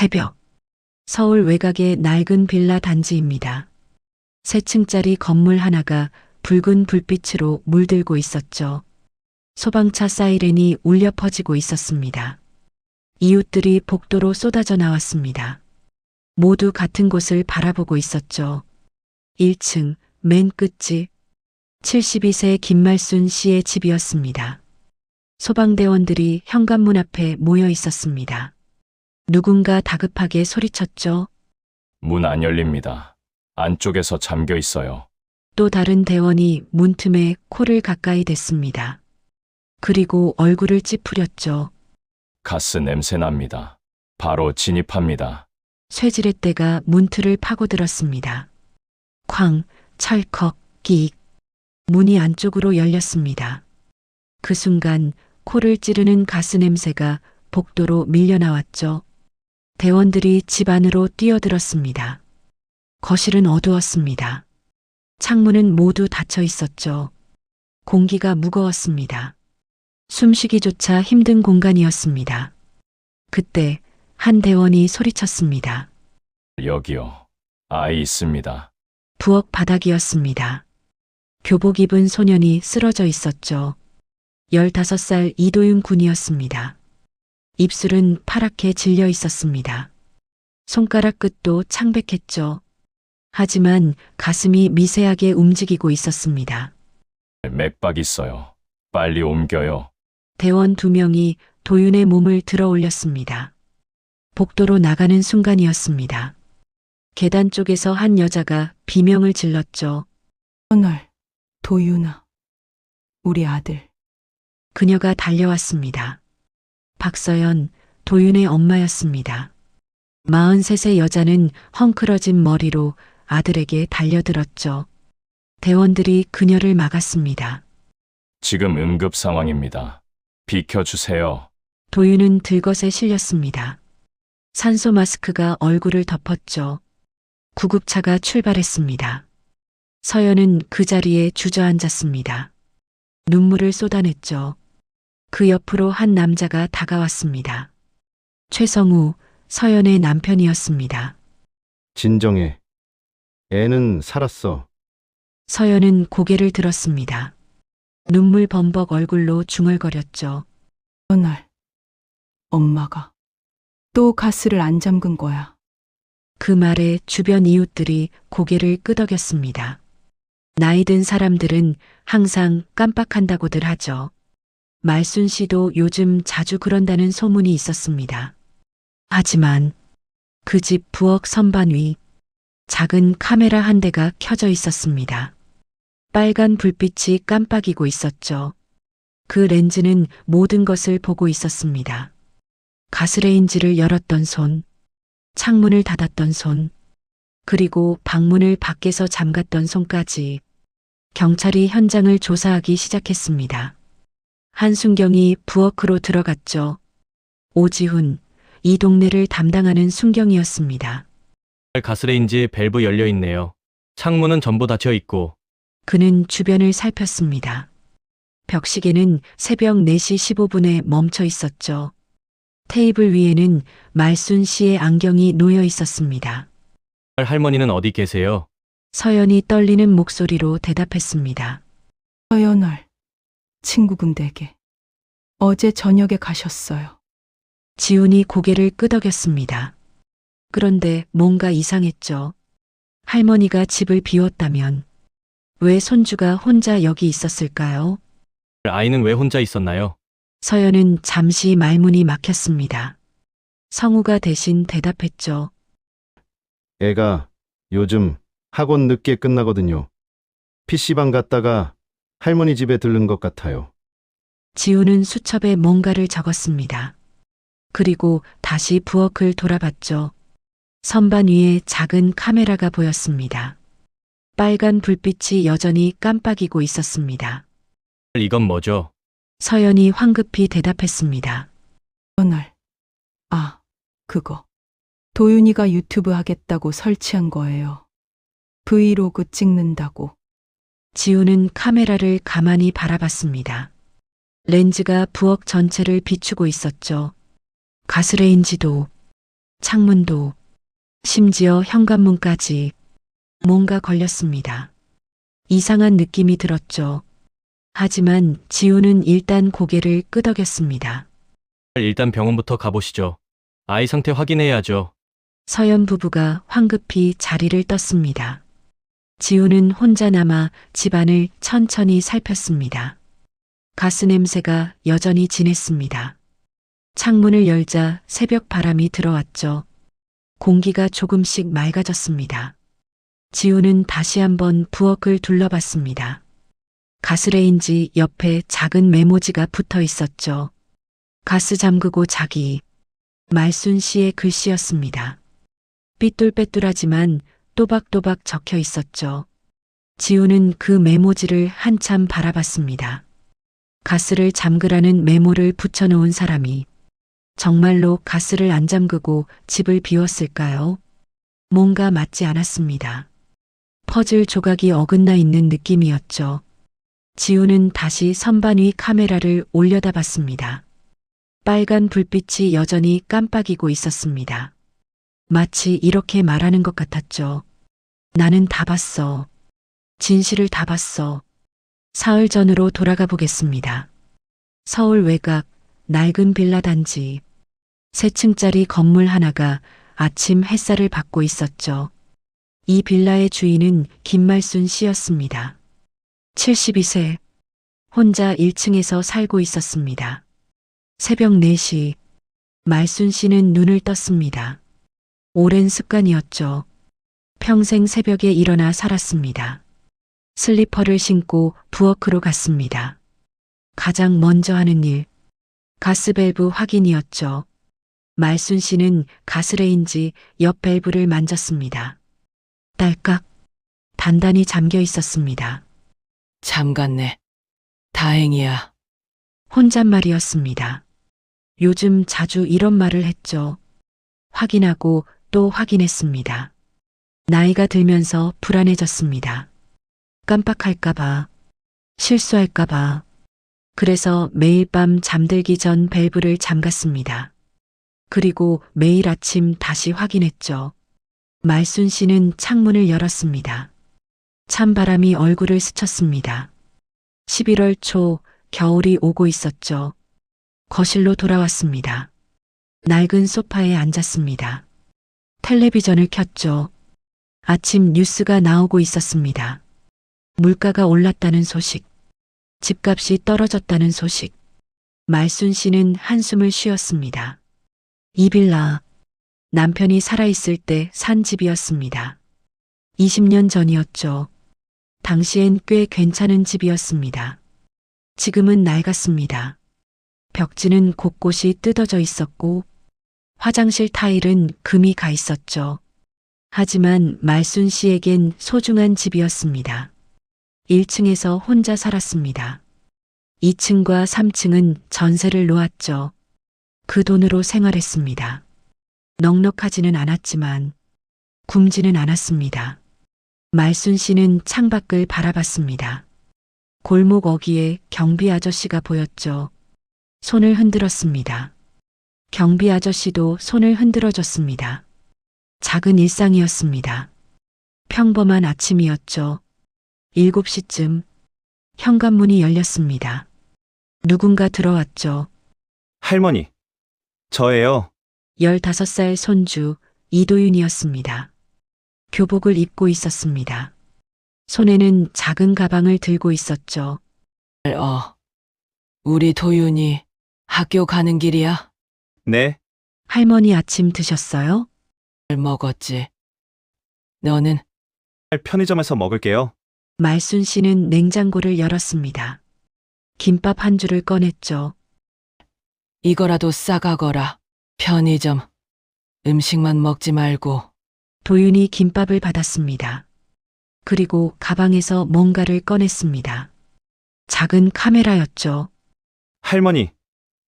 새벽. 서울 외곽의 낡은 빌라 단지입니다. 세 층짜리 건물 하나가 붉은 불빛으로 물들고 있었죠. 소방차 사이렌이 울려 퍼지고 있었습니다. 이웃들이 복도로 쏟아져 나왔습니다. 모두 같은 곳을 바라보고 있었죠. 1층 맨 끝집 72세 김말순 씨의 집이었습니다. 소방대원들이 현관문 앞에 모여 있었습니다. 누군가 다급하게 소리쳤죠. 문 안 열립니다. 안쪽에서 잠겨 있어요. 또 다른 대원이 문틈에 코를 가까이 댔습니다. 그리고 얼굴을 찌푸렸죠. 가스 냄새 납니다. 바로 진입합니다. 쇠지렛대가 문틀을 파고들었습니다. 쾅, 찰컥, 끼익. 문이 안쪽으로 열렸습니다. 그 순간 코를 찌르는 가스 냄새가 복도로 밀려나왔죠. 대원들이 집 안으로 뛰어들었습니다. 거실은 어두웠습니다. 창문은 모두 닫혀 있었죠. 공기가 무거웠습니다. 숨쉬기조차 힘든 공간이었습니다. 그때 한 대원이 소리쳤습니다. 여기요. 아이 있습니다. 부엌 바닥이었습니다. 교복 입은 소년이 쓰러져 있었죠. 15살 이도윤 군이었습니다. 입술은 파랗게 질려 있었습니다. 손가락 끝도 창백했죠. 하지만 가슴이 미세하게 움직이고 있었습니다. 맥박 있어요. 빨리 옮겨요. 대원 2명이 도윤의 몸을 들어 올렸습니다. 복도로 나가는 순간이었습니다. 계단 쪽에서 한 여자가 비명을 질렀죠. 오늘 도윤아, 우리 아들. 그녀가 달려왔습니다. 박서연, 도윤의 엄마였습니다. 43세 여자는 헝클어진 머리로 아들에게 달려들었죠. 대원들이 그녀를 막았습니다. 지금 응급 상황입니다. 비켜주세요. 도윤은 들것에 실렸습니다. 산소 마스크가 얼굴을 덮었죠. 구급차가 출발했습니다. 서연은 그 자리에 주저앉았습니다. 눈물을 쏟아냈죠. 그 옆으로 한 남자가 다가왔습니다. 최성우, 서연의 남편이었습니다. 진정해. 애는 살았어. 서연은 고개를 들었습니다. 눈물 범벅 얼굴로 중얼거렸죠. 오늘 엄마가 또 가스를 안 잠근 거야. 그 말에 주변 이웃들이 고개를 끄덕였습니다. 나이 든 사람들은 항상 깜빡한다고들 하죠. 말순 씨도 요즘 자주 그런다는 소문이 있었습니다. 하지만 그 집 부엌 선반 위 작은 카메라 한 대가 켜져 있었습니다. 빨간 불빛이 깜빡이고 있었죠. 그 렌즈는 모든 것을 보고 있었습니다. 가스레인지를 열었던 손, 창문을 닫았던 손, 그리고 방문을 밖에서 잠갔던 손까지. 경찰이 현장을 조사하기 시작했습니다. 한순경이 부엌으로 들어갔죠. 오지훈, 이 동네를 담당하는 순경이었습니다. 가스레인지 밸브 열려 있네요. 창문은 전부 닫혀 있고. 그는 주변을 살폈습니다. 벽시계는 새벽 4시 15분에 멈춰 있었죠. 테이블 위에는 말순 씨의 안경이 놓여 있었습니다. 할머니는 어디 계세요? 서연이 떨리는 목소리로 대답했습니다. 서연을 친구 군대에게 어제 저녁에 가셨어요. 지훈이 고개를 끄덕였습니다. 그런데 뭔가 이상했죠. 할머니가 집을 비웠다면 왜 손주가 혼자 여기 있었을까요? 아이는 왜 혼자 있었나요? 서연은 잠시 말문이 막혔습니다. 성우가 대신 대답했죠. 애가 요즘 학원 늦게 끝나거든요. PC방 갔다가 할머니 집에 들른 것 같아요. 지훈은 수첩에 뭔가를 적었습니다. 그리고 다시 부엌을 돌아봤죠. 선반 위에 작은 카메라가 보였습니다. 빨간 불빛이 여전히 깜빡이고 있었습니다. 이건 뭐죠? 서연이 황급히 대답했습니다. 오늘 그거 도윤이가 유튜브 하겠다고 설치한 거예요. 브이로그 찍는다고. 지훈은 카메라를 가만히 바라봤습니다. 렌즈가 부엌 전체를 비추고 있었죠. 가스레인지도, 창문도, 심지어 현관문까지 뭔가 걸렸습니다. 이상한 느낌이 들었죠. 하지만 지우는 일단 고개를 끄덕였습니다. 일단 병원부터 가보시죠. 아이 상태 확인해야죠. 서연 부부가 황급히 자리를 떴습니다. 지우는 혼자 남아 집안을 천천히 살폈습니다. 가스 냄새가 여전히 진했습니다. 창문을 열자 새벽 바람이 들어왔죠. 공기가 조금씩 맑아졌습니다. 지우는 다시 한번 부엌을 둘러봤습니다. 가스레인지 옆에 작은 메모지가 붙어 있었죠. 가스 잠그고 자기. 말순 씨의 글씨였습니다. 삐뚤빼뚤하지만 또박또박 적혀 있었죠. 지우는 그 메모지를 한참 바라봤습니다. 가스를 잠그라는 메모를 붙여놓은 사람이 정말로 가스를 안 잠그고 집을 비웠을까요? 뭔가 맞지 않았습니다. 퍼즐 조각이 어긋나 있는 느낌이었죠. 지우는 다시 선반 위 카메라를 올려다봤습니다. 빨간 불빛이 여전히 깜빡이고 있었습니다. 마치 이렇게 말하는 것 같았죠. 나는 다 봤어. 진실을 다 봤어. 사흘 전으로 돌아가 보겠습니다. 서울 외곽 낡은 빌라 단지. 세 층짜리 건물 하나가 아침 햇살을 받고 있었죠. 이 빌라의 주인은 김말순 씨였습니다. 72세. 혼자 1층에서 살고 있었습니다. 새벽 4시. 말순 씨는 눈을 떴습니다. 오랜 습관이었죠. 평생 새벽에 일어나 살았습니다. 슬리퍼를 신고 부엌으로 갔습니다. 가장 먼저 하는 일, 가스밸브 확인이었죠. 말순 씨는 가스레인지 옆 밸브를 만졌습니다. 딸깍, 단단히 잠겨 있었습니다. 잠갔네. 다행이야. 혼잣말이었습니다. 요즘 자주 이런 말을 했죠. 확인하고 또 확인했습니다. 나이가 들면서 불안해졌습니다. 깜빡할까봐, 실수할까봐. 그래서 매일 밤 잠들기 전 밸브를 잠갔습니다. 그리고 매일 아침 다시 확인했죠. 말순 씨는 창문을 열었습니다. 찬바람이 얼굴을 스쳤습니다. 11월 초 겨울이 오고 있었죠. 거실로 돌아왔습니다. 낡은 소파에 앉았습니다. 텔레비전을 켰죠. 아침 뉴스가 나오고 있었습니다. 물가가 올랐다는 소식, 집값이 떨어졌다는 소식. 말순 씨는 한숨을 쉬었습니다. 이 빌라, 남편이 살아있을 때 산 집이었습니다. 20년 전이었죠. 당시엔 꽤 괜찮은 집이었습니다. 지금은 낡았습니다. 벽지는 곳곳이 뜯어져 있었고 화장실 타일은 금이 가 있었죠. 하지만 말순 씨에겐 소중한 집이었습니다. 1층에서 혼자 살았습니다. 2층과 3층은 전세를 놓았죠. 그 돈으로 생활했습니다. 넉넉하지는 않았지만 굶지는 않았습니다. 말순 씨는 창밖을 바라봤습니다. 골목 어귀에 경비 아저씨가 보였죠. 손을 흔들었습니다. 경비 아저씨도 손을 흔들어줬습니다. 작은 일상이었습니다. 평범한 아침이었죠. 7시쯤 현관문이 열렸습니다. 누군가 들어왔죠. 할머니, 저예요. 15살 손주 이도윤이었습니다. 교복을 입고 있었습니다. 손에는 작은 가방을 들고 있었죠. 우리 도윤이 학교 가는 길이야? 네, 할머니 아침 드셨어요? 먹었지. 너는? 편의점에서 먹을게요. 말순 씨는 냉장고를 열었습니다. 김밥 한 줄을 꺼냈죠. 이거라도 싸가거라. 편의점. 음식만 먹지 말고. 도윤이 김밥을 받았습니다. 그리고 가방에서 뭔가를 꺼냈습니다. 작은 카메라였죠. 할머니,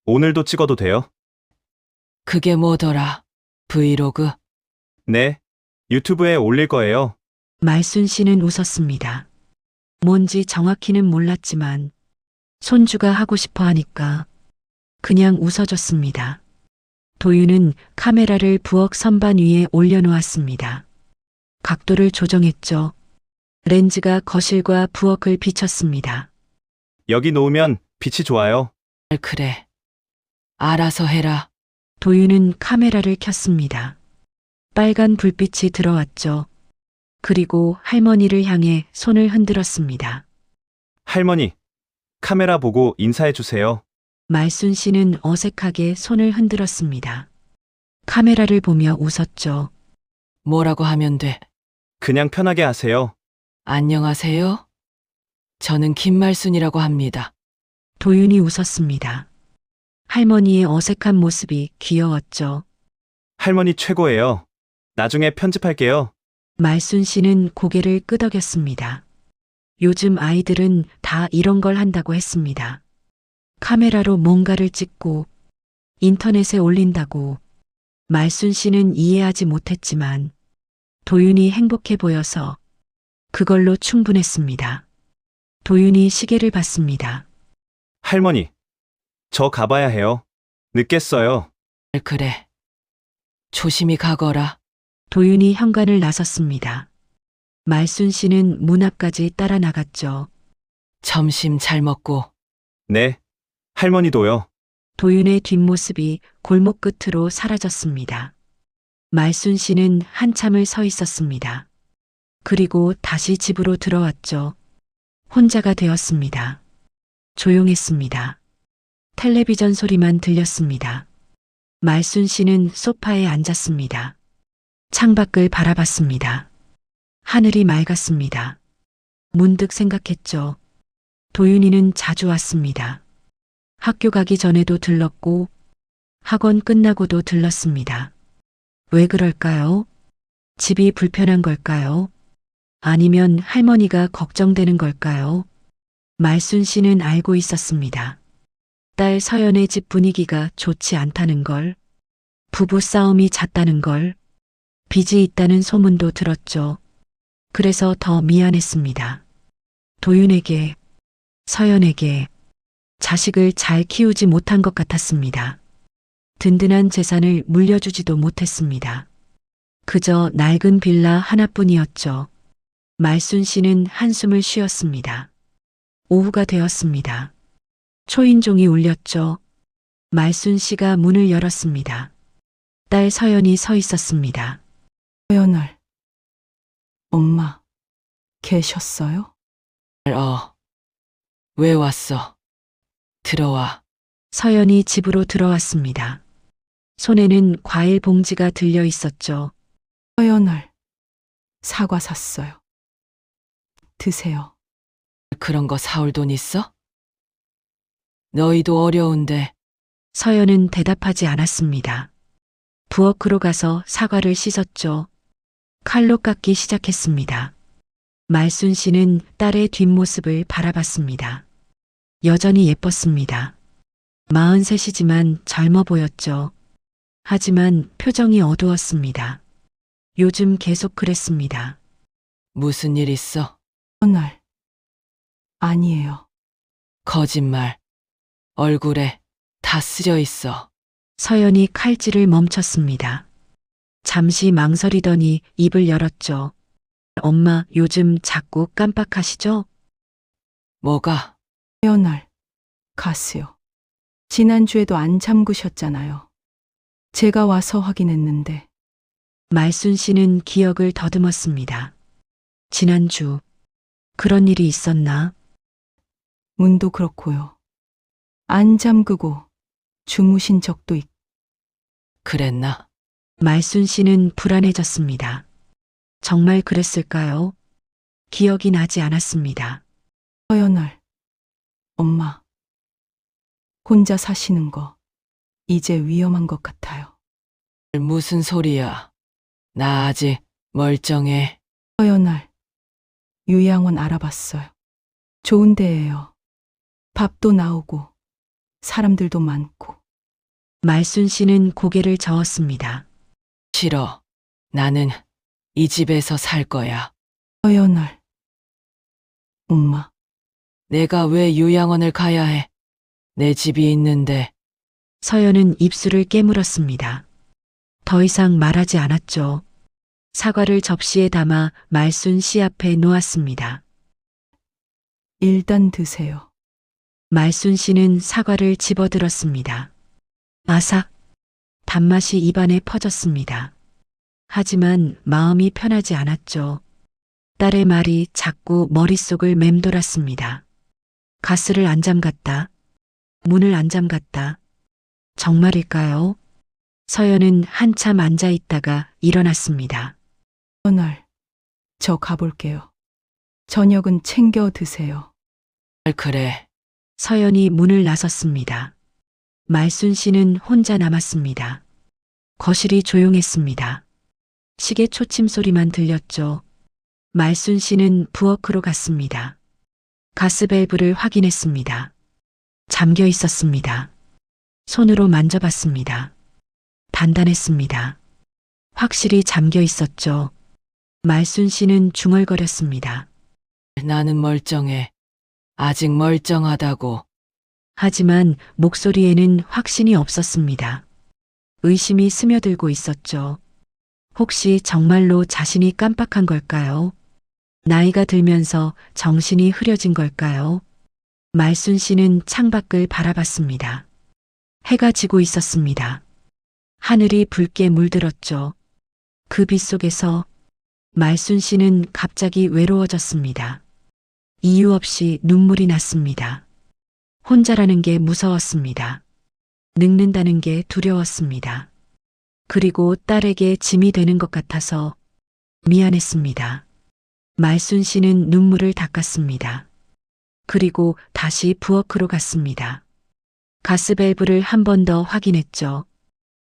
오늘도 찍어도 돼요? 그게 뭐더라? 브이로그? 네, 유튜브에 올릴 거예요. 말순 씨는 웃었습니다. 뭔지 정확히는 몰랐지만 손주가 하고 싶어 하니까 그냥 웃어줬습니다. 도윤은 카메라를 부엌 선반 위에 올려놓았습니다. 각도를 조정했죠. 렌즈가 거실과 부엌을 비췄습니다. 여기 놓으면 빛이 좋아요. 그래. 알아서 해라. 도윤은 카메라를 켰습니다. 빨간 불빛이 들어왔죠. 그리고 할머니를 향해 손을 흔들었습니다. 할머니, 카메라 보고 인사해 주세요. 말순 씨는 어색하게 손을 흔들었습니다. 카메라를 보며 웃었죠. 뭐라고 하면 돼? 그냥 편하게 하세요. 안녕하세요? 저는 김말순이라고 합니다. 도윤이 웃었습니다. 할머니의 어색한 모습이 귀여웠죠. 할머니 최고예요. 나중에 편집할게요. 말순 씨는 고개를 끄덕였습니다. 요즘 아이들은 다 이런 걸 한다고 했습니다. 카메라로 뭔가를 찍고 인터넷에 올린다고. 말순 씨는 이해하지 못했지만 도윤이 행복해 보여서 그걸로 충분했습니다. 도윤이 시계를 봤습니다. 할머니, 저 가봐야 해요. 늦겠어요. 그래. 조심히 가거라. 도윤이 현관을 나섰습니다. 말순 씨는 문 앞까지 따라 나갔죠. 점심 잘 먹고. 네, 할머니도요. 도윤의 뒷모습이 골목 끝으로 사라졌습니다. 말순 씨는 한참을 서 있었습니다. 그리고 다시 집으로 들어왔죠. 혼자가 되었습니다. 조용했습니다. 텔레비전 소리만 들렸습니다. 말순 씨는 소파에 앉았습니다. 창밖을 바라봤습니다. 하늘이 맑았습니다. 문득 생각했죠. 도윤이는 자주 왔습니다. 학교 가기 전에도 들렀고 학원 끝나고도 들렀습니다. 왜 그럴까요? 집이 불편한 걸까요? 아니면 할머니가 걱정되는 걸까요? 말순 씨는 알고 있었습니다. 딸 서연의 집 분위기가 좋지 않다는 걸, 부부 싸움이 잦다는 걸, 빚이 있다는 소문도 들었죠. 그래서 더 미안했습니다. 도윤에게, 서연에게 자식을 잘 키우지 못한 것 같았습니다. 든든한 재산을 물려주지도 못했습니다. 그저 낡은 빌라 하나뿐이었죠. 말순 씨는 한숨을 쉬었습니다. 오후가 되었습니다. 초인종이 울렸죠. 말순 씨가 문을 열었습니다. 딸 서연이 서 있었습니다. 서연을. 엄마, 계셨어요? 왜 왔어? 들어와. 서연이 집으로 들어왔습니다. 손에는 과일 봉지가 들려 있었죠. 서연을. 사과 샀어요. 드세요. 그런 거 사올 돈 있어? 너희도 어려운데. 서연은 대답하지 않았습니다. 부엌으로 가서 사과를 씻었죠. 칼로 깎기 시작했습니다. 말순 씨는 딸의 뒷모습을 바라봤습니다. 여전히 예뻤습니다. 43이지만 젊어 보였죠. 하지만 표정이 어두웠습니다. 요즘 계속 그랬습니다. 무슨 일 있어? 서연을. 아니에요. 거짓말. 얼굴에 다 쓰려 있어. 서연이 칼질을 멈췄습니다. 잠시 망설이더니 입을 열었죠. 엄마, 요즘 자꾸 깜빡하시죠? 뭐가? 서연을. 가스요. 지난주에도 안 잠그셨잖아요. 제가 와서 확인했는데. 말순 씨는 기억을 더듬었습니다. 지난주 그런 일이 있었나? 문도 그렇고요. 안 잠그고 주무신 적도 있고. 그랬나? 말순 씨는 불안해졌습니다. 정말 그랬을까요? 기억이 나지 않았습니다. 서연을. 엄마. 혼자 사시는 거 이제 위험한 것 같아요. 무슨 소리야? 나 아직 멀쩡해. 서연을. 요양원 알아봤어요. 좋은 데예요. 밥도 나오고 사람들도 많고. 말순 씨는 고개를 저었습니다. 싫어. 나는 이 집에서 살 거야. 서연을. 엄마. 내가 왜 요양원을 가야 해? 내 집이 있는데. 서연은 입술을 깨물었습니다. 더 이상 말하지 않았죠. 사과를 접시에 담아 말순 씨 앞에 놓았습니다. 일단 드세요. 말순 씨는 사과를 집어들었습니다. 아삭. 단맛이 입안에 퍼졌습니다. 하지만 마음이 편하지 않았죠. 딸의 말이 자꾸 머릿속을 맴돌았습니다. 가스를 안 잠갔다. 문을 안 잠갔다. 정말일까요? 서연은 한참 앉아 있다가 일어났습니다. 오늘 저 가볼게요. 저녁은 챙겨 드세요. 그래. 서연이 문을 나섰습니다. 말순 씨는 혼자 남았습니다. 거실이 조용했습니다. 시계 초침 소리만 들렸죠. 말순 씨는 부엌으로 갔습니다. 가스밸브를 확인했습니다. 잠겨 있었습니다. 손으로 만져봤습니다. 단단했습니다. 확실히 잠겨 있었죠. 말순 씨는 중얼거렸습니다. 나는 멀쩡해. 아직 멀쩡하다고. 하지만 목소리에는 확신이 없었습니다. 의심이 스며들고 있었죠. 혹시 정말로 자신이 깜빡한 걸까요? 나이가 들면서 정신이 흐려진 걸까요? 말순 씨는 창밖을 바라봤습니다. 해가 지고 있었습니다. 하늘이 붉게 물들었죠. 그 빛 속에서 말순 씨는 갑자기 외로워졌습니다. 이유 없이 눈물이 났습니다. 혼자라는 게 무서웠습니다. 늙는다는 게 두려웠습니다. 그리고 딸에게 짐이 되는 것 같아서 미안했습니다. 말순 씨는 눈물을 닦았습니다. 그리고 다시 부엌으로 갔습니다. 가스밸브를 한 번 더 확인했죠.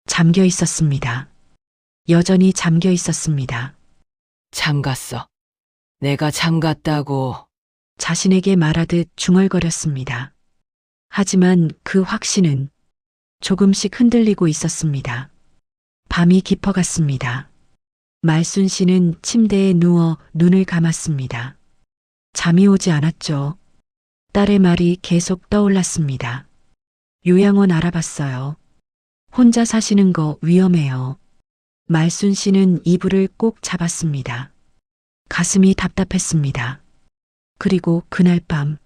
잠겨 있었습니다. 여전히 잠겨 있었습니다. 잠갔어. 내가 잠갔다고. 자신에게 말하듯 중얼거렸습니다. 하지만 그 확신은 조금씩 흔들리고 있었습니다. 밤이 깊어갔습니다. 말순 씨는 침대에 누워 눈을 감았습니다. 잠이 오지 않았죠. 딸의 말이 계속 떠올랐습니다. 요양원 알아봤어요. 혼자 사시는 거 위험해요. 말순 씨는 이불을 꼭 잡았습니다. 가슴이 답답했습니다. 그리고 그날 밤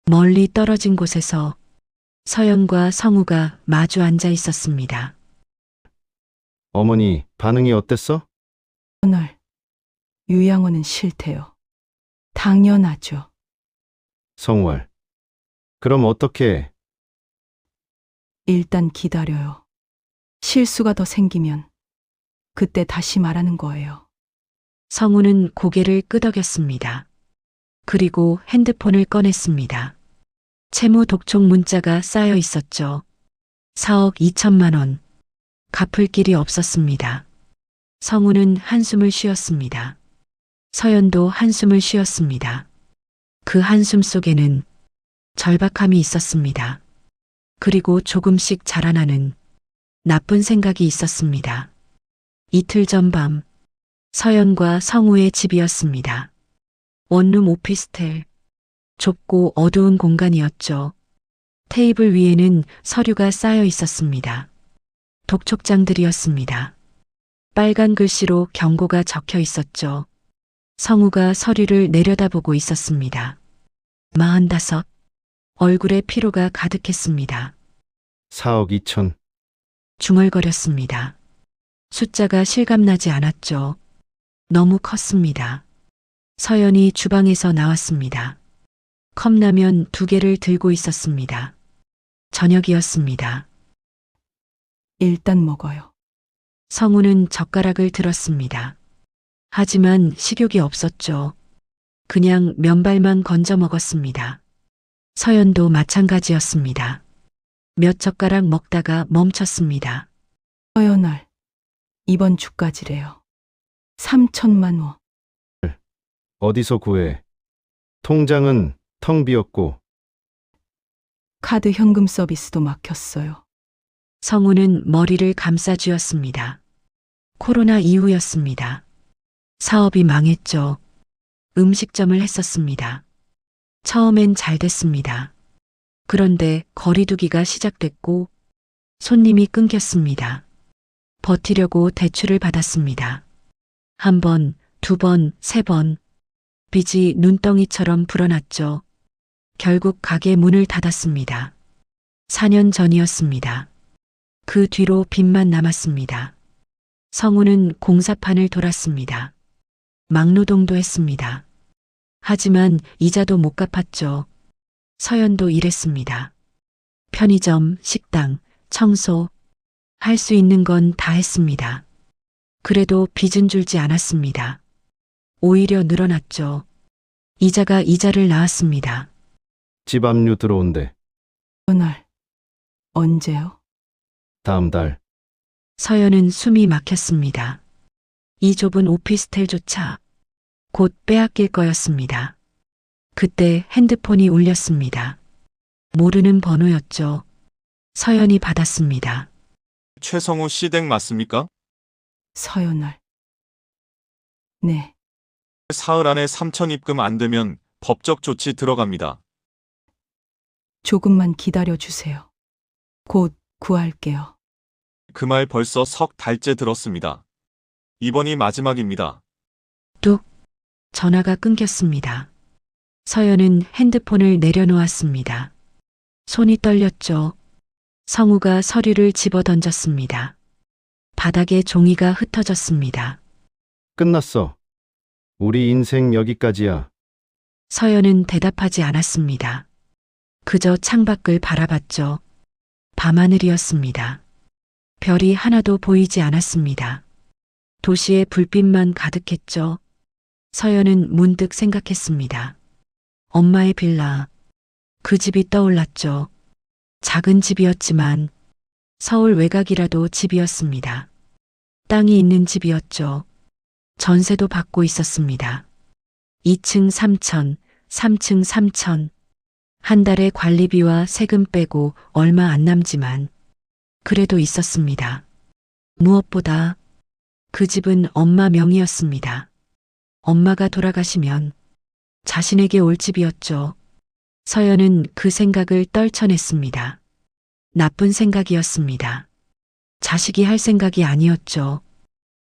멀리 떨어진 곳에서 서연과 성우가 마주 앉아 있었습니다. 어머니, 반응이 어땠어? 오늘 요양원은 싫대요. 당연하죠. 성월. 그럼 어떻게? 일단 기다려요. 실수가 더 생기면 그때 다시 말하는 거예요. 성우는 고개를 끄덕였습니다. 그리고 핸드폰을 꺼냈습니다. 채무 독촉 문자가 쌓여 있었죠. 4억 2천만 원. 갚을 길이 없었습니다. 성우는 한숨을 쉬었습니다. 서연도 한숨을 쉬었습니다. 그 한숨 속에는 절박함이 있었습니다. 그리고 조금씩 자라나는 나쁜 생각이 있었습니다. 이틀 전 밤, 서연과 성우의 집이었습니다. 원룸 오피스텔. 좁고 어두운 공간이었죠. 테이블 위에는 서류가 쌓여 있었습니다. 독촉장들이었습니다. 빨간 글씨로 경고가 적혀 있었죠. 성우가 서류를 내려다보고 있었습니다. 45. 얼굴에 피로가 가득했습니다. 4억 2천. 중얼거렸습니다. 숫자가 실감나지 않았죠. 너무 컸습니다. 서연이 주방에서 나왔습니다. 컵라면 2개를 들고 있었습니다. 저녁이었습니다. 일단 먹어요. 성우는 젓가락을 들었습니다. 하지만 식욕이 없었죠. 그냥 면발만 건져 먹었습니다. 서연도 마찬가지였습니다. 몇 젓가락 먹다가 멈췄습니다. 서연을 이번 주까지래요. 3천만 원. 어디서 구해? 통장은 텅 비었고. 카드 현금 서비스도 막혔어요. 성우는 머리를 감싸쥐었습니다. 코로나 이후였습니다. 사업이 망했죠. 음식점을 했었습니다. 처음엔 잘 됐습니다. 그런데 거리두기가 시작됐고 손님이 끊겼습니다. 버티려고 대출을 받았습니다. 한 번, 두 번, 세 번. 빚이 눈덩이처럼 불어났죠. 결국 가게 문을 닫았습니다. 4년 전이었습니다. 그 뒤로 빚만 남았습니다. 성우는 공사판을 돌았습니다. 막노동도 했습니다. 하지만 이자도 못 갚았죠. 서연도 일했습니다. 편의점, 식당, 청소, 할 수 있는 건 다 했습니다. 그래도 빚은 줄지 않았습니다. 오히려 늘어났죠. 이자가 이자를 낳았습니다. 집 압류 들어온대. 어느 날. 언제요? 다음 달. 서연은 숨이 막혔습니다. 이 좁은 오피스텔조차 곧 빼앗길 거였습니다. 그때 핸드폰이 울렸습니다. 모르는 번호였죠. 서연이 받았습니다. 최성우 씨 댁 맞습니까? 서연월. 네. 사흘 안에 3천 입금 안 되면 법적 조치 들어갑니다. 조금만 기다려 주세요. 곧 구할게요. 그 말 벌써 석 달째 들었습니다. 이번이 마지막입니다. 뚝. 전화가 끊겼습니다. 서연은 핸드폰을 내려놓았습니다. 손이 떨렸죠. 성우가 서류를 집어 던졌습니다. 바닥에 종이가 흩어졌습니다. 끝났어. 우리 인생 여기까지야. 서연은 대답하지 않았습니다. 그저 창밖을 바라봤죠. 밤하늘이었습니다. 별이 하나도 보이지 않았습니다. 도시의 불빛만 가득했죠. 서연은 문득 생각했습니다. 엄마의 빌라. 그 집이 떠올랐죠. 작은 집이었지만 서울 외곽이라도 집이었습니다. 땅이 있는 집이었죠. 전세도 받고 있었습니다. 2층 3천, 3층 3천. 한 달에 관리비와 세금 빼고 얼마 안 남지만 그래도 있었습니다. 무엇보다 그 집은 엄마 명의였습니다. 엄마가 돌아가시면 자신에게 올 집이었죠. 서연은 그 생각을 떨쳐냈습니다. 나쁜 생각이었습니다. 자식이 할 생각이 아니었죠.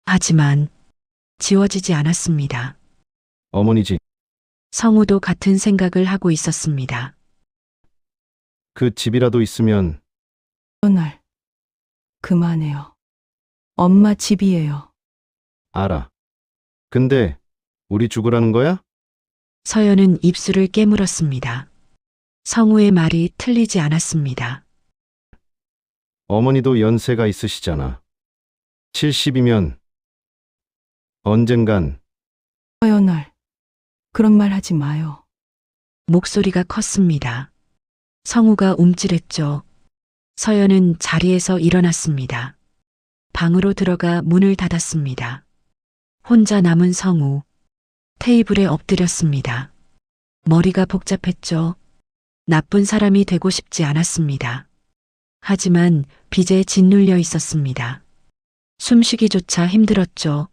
하지만 지워지지 않았습니다. 어머니지. 성우도 같은 생각을 하고 있었습니다. 그 집이라도 있으면 어느 날. 그만해요. 엄마 집이에요. 알아. 근데 우리 죽으라는 거야? 서연은 입술을 깨물었습니다. 성우의 말이 틀리지 않았습니다. 어머니도 연세가 있으시잖아. 70이면 언젠간 서연월. 그런 말 하지 마요. 목소리가 컸습니다. 성우가 움찔했죠. 서연은 자리에서 일어났습니다. 방으로 들어가 문을 닫았습니다. 혼자 남은 성우. 테이블에 엎드렸습니다. 머리가 복잡했죠. 나쁜 사람이 되고 싶지 않았습니다. 하지만 빚에 짓눌려 있었습니다. 숨쉬기조차 힘들었죠.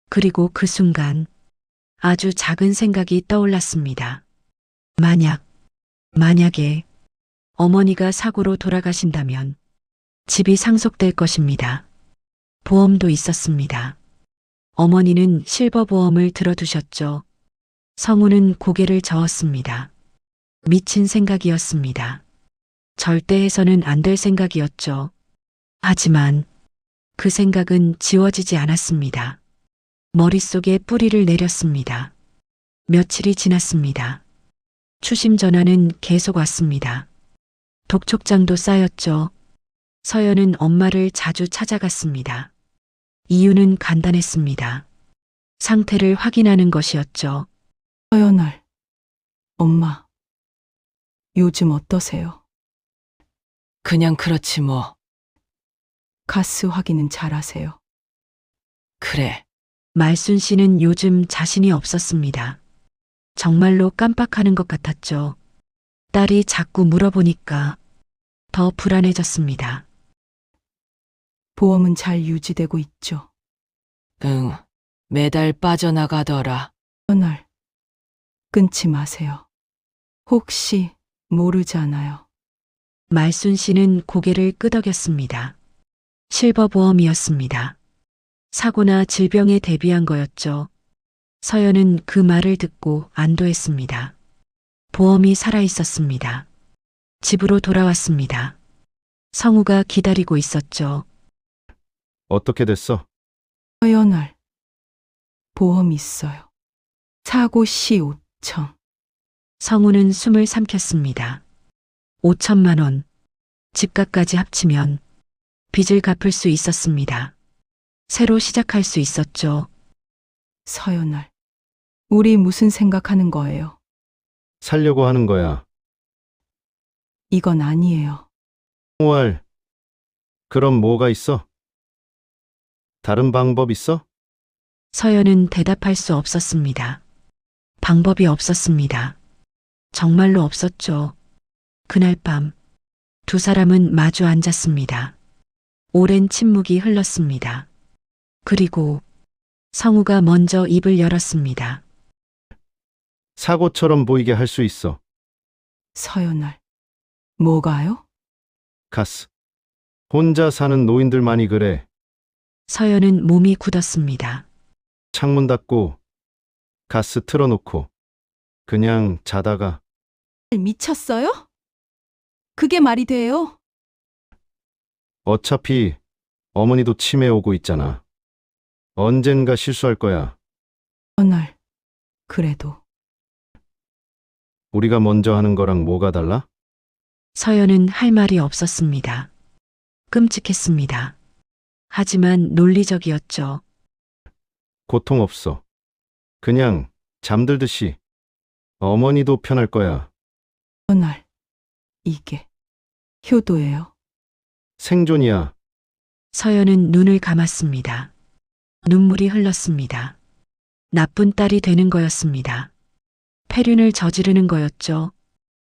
그리고 그 순간 아주 작은 생각이 떠올랐습니다. 만약에 어머니가 사고로 돌아가신다면 집이 상속될 것입니다. 보험도 있었습니다. 어머니는 실버보험을 들어두셨죠. 성우는 고개를 저었습니다. 미친 생각이었습니다. 절대 해서는 안 될 생각이었죠. 하지만 그 생각은 지워지지 않았습니다. 머릿속에 뿌리를 내렸습니다. 며칠이 지났습니다. 추심 전화는 계속 왔습니다. 독촉장도 쌓였죠. 서연은 엄마를 자주 찾아갔습니다. 이유는 간단했습니다. 상태를 확인하는 것이었죠. 서연월. 엄마. 요즘 어떠세요? 그냥 그렇지 뭐. 가스 확인은 잘하세요. 그래. 말순 씨는 요즘 자신이 없었습니다. 정말로 깜빡하는 것 같았죠. 딸이 자꾸 물어보니까 더 불안해졌습니다. 보험은 잘 유지되고 있죠. 응. 매달 빠져나가더라. 서연월. 끊지 마세요. 혹시 모르잖아요. 말순 씨는 고개를 끄덕였습니다. 실버보험이었습니다. 사고나 질병에 대비한 거였죠. 서연은 그 말을 듣고 안도했습니다. 보험이 살아 있었습니다. 집으로 돌아왔습니다. 성우가 기다리고 있었죠. 어떻게 됐어? 서연월. 보험 있어요. 사고 시 5천. 성우는 숨을 삼켰습니다. 5천만 원. 집값까지 합치면 빚을 갚을 수 있었습니다. 새로 시작할 수 있었죠. 서연월. 우리 무슨 생각하는 거예요? 살려고 하는 거야. 이건 아니에요. 성우알. 그럼 뭐가 있어? 다른 방법 있어? 서연은 대답할 수 없었습니다. 방법이 없었습니다. 정말로 없었죠. 그날 밤 두 사람은 마주 앉았습니다. 오랜 침묵이 흘렀습니다. 그리고 성우가 먼저 입을 열었습니다. 사고처럼 보이게 할 수 있어. 서연월. 뭐가요? 가스. 혼자 사는 노인들만이 그래. 서연은 몸이 굳었습니다. 창문 닫고 가스 틀어놓고 그냥 자다가 미쳤어요? 그게 말이 돼요? 어차피 어머니도 치매 오고 있잖아. 언젠가 실수할 거야. 서연월. 그래도 우리가 먼저 하는 거랑 뭐가 달라? 서연은 할 말이 없었습니다. 끔찍했습니다. 하지만 논리적이었죠. 고통 없어. 그냥 잠들듯이. 어머니도 편할 거야. 서연월. 이게 효도예요. 생존이야. 서연은 눈을 감았습니다. 눈물이 흘렀습니다. 나쁜 딸이 되는 거였습니다. 폐륜을 저지르는 거였죠.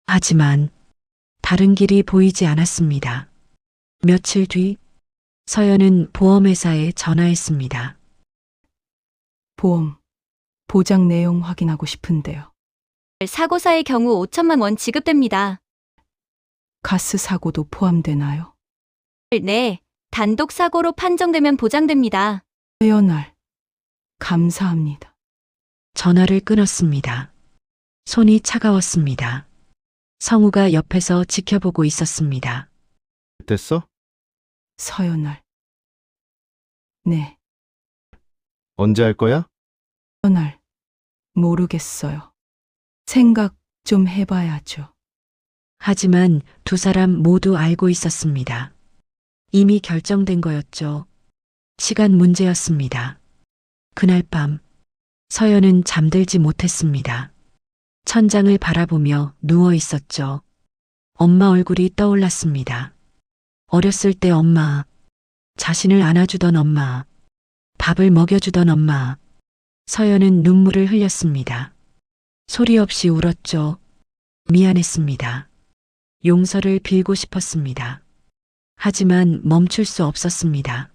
하지만 다른 길이 보이지 않았습니다. 며칠 뒤 서연은 보험회사에 전화했습니다. 보험. 보장 내용 확인하고 싶은데요. 사고사의 경우 5천만 원 지급됩니다. 가스 사고도 포함되나요? 네, 단독 사고로 판정되면 보장됩니다. 서연월. 감사합니다. 전화를 끊었습니다. 손이 차가웠습니다. 성우가 옆에서 지켜보고 있었습니다. 됐어? 서연월. 네. 언제 할 거야? 서연월. 모르겠어요. 생각 좀 해봐야죠. 하지만 두 사람 모두 알고 있었습니다. 이미 결정된 거였죠. 시간 문제였습니다. 그날 밤 서연은 잠들지 못했습니다. 천장을 바라보며 누워 있었죠. 엄마 얼굴이 떠올랐습니다. 어렸을 때 엄마, 자신을 안아주던 엄마, 밥을 먹여주던 엄마. 서연은 눈물을 흘렸습니다. 소리 없이 울었죠. 미안했습니다. 용서를 빌고 싶었습니다. 하지만 멈출 수 없었습니다.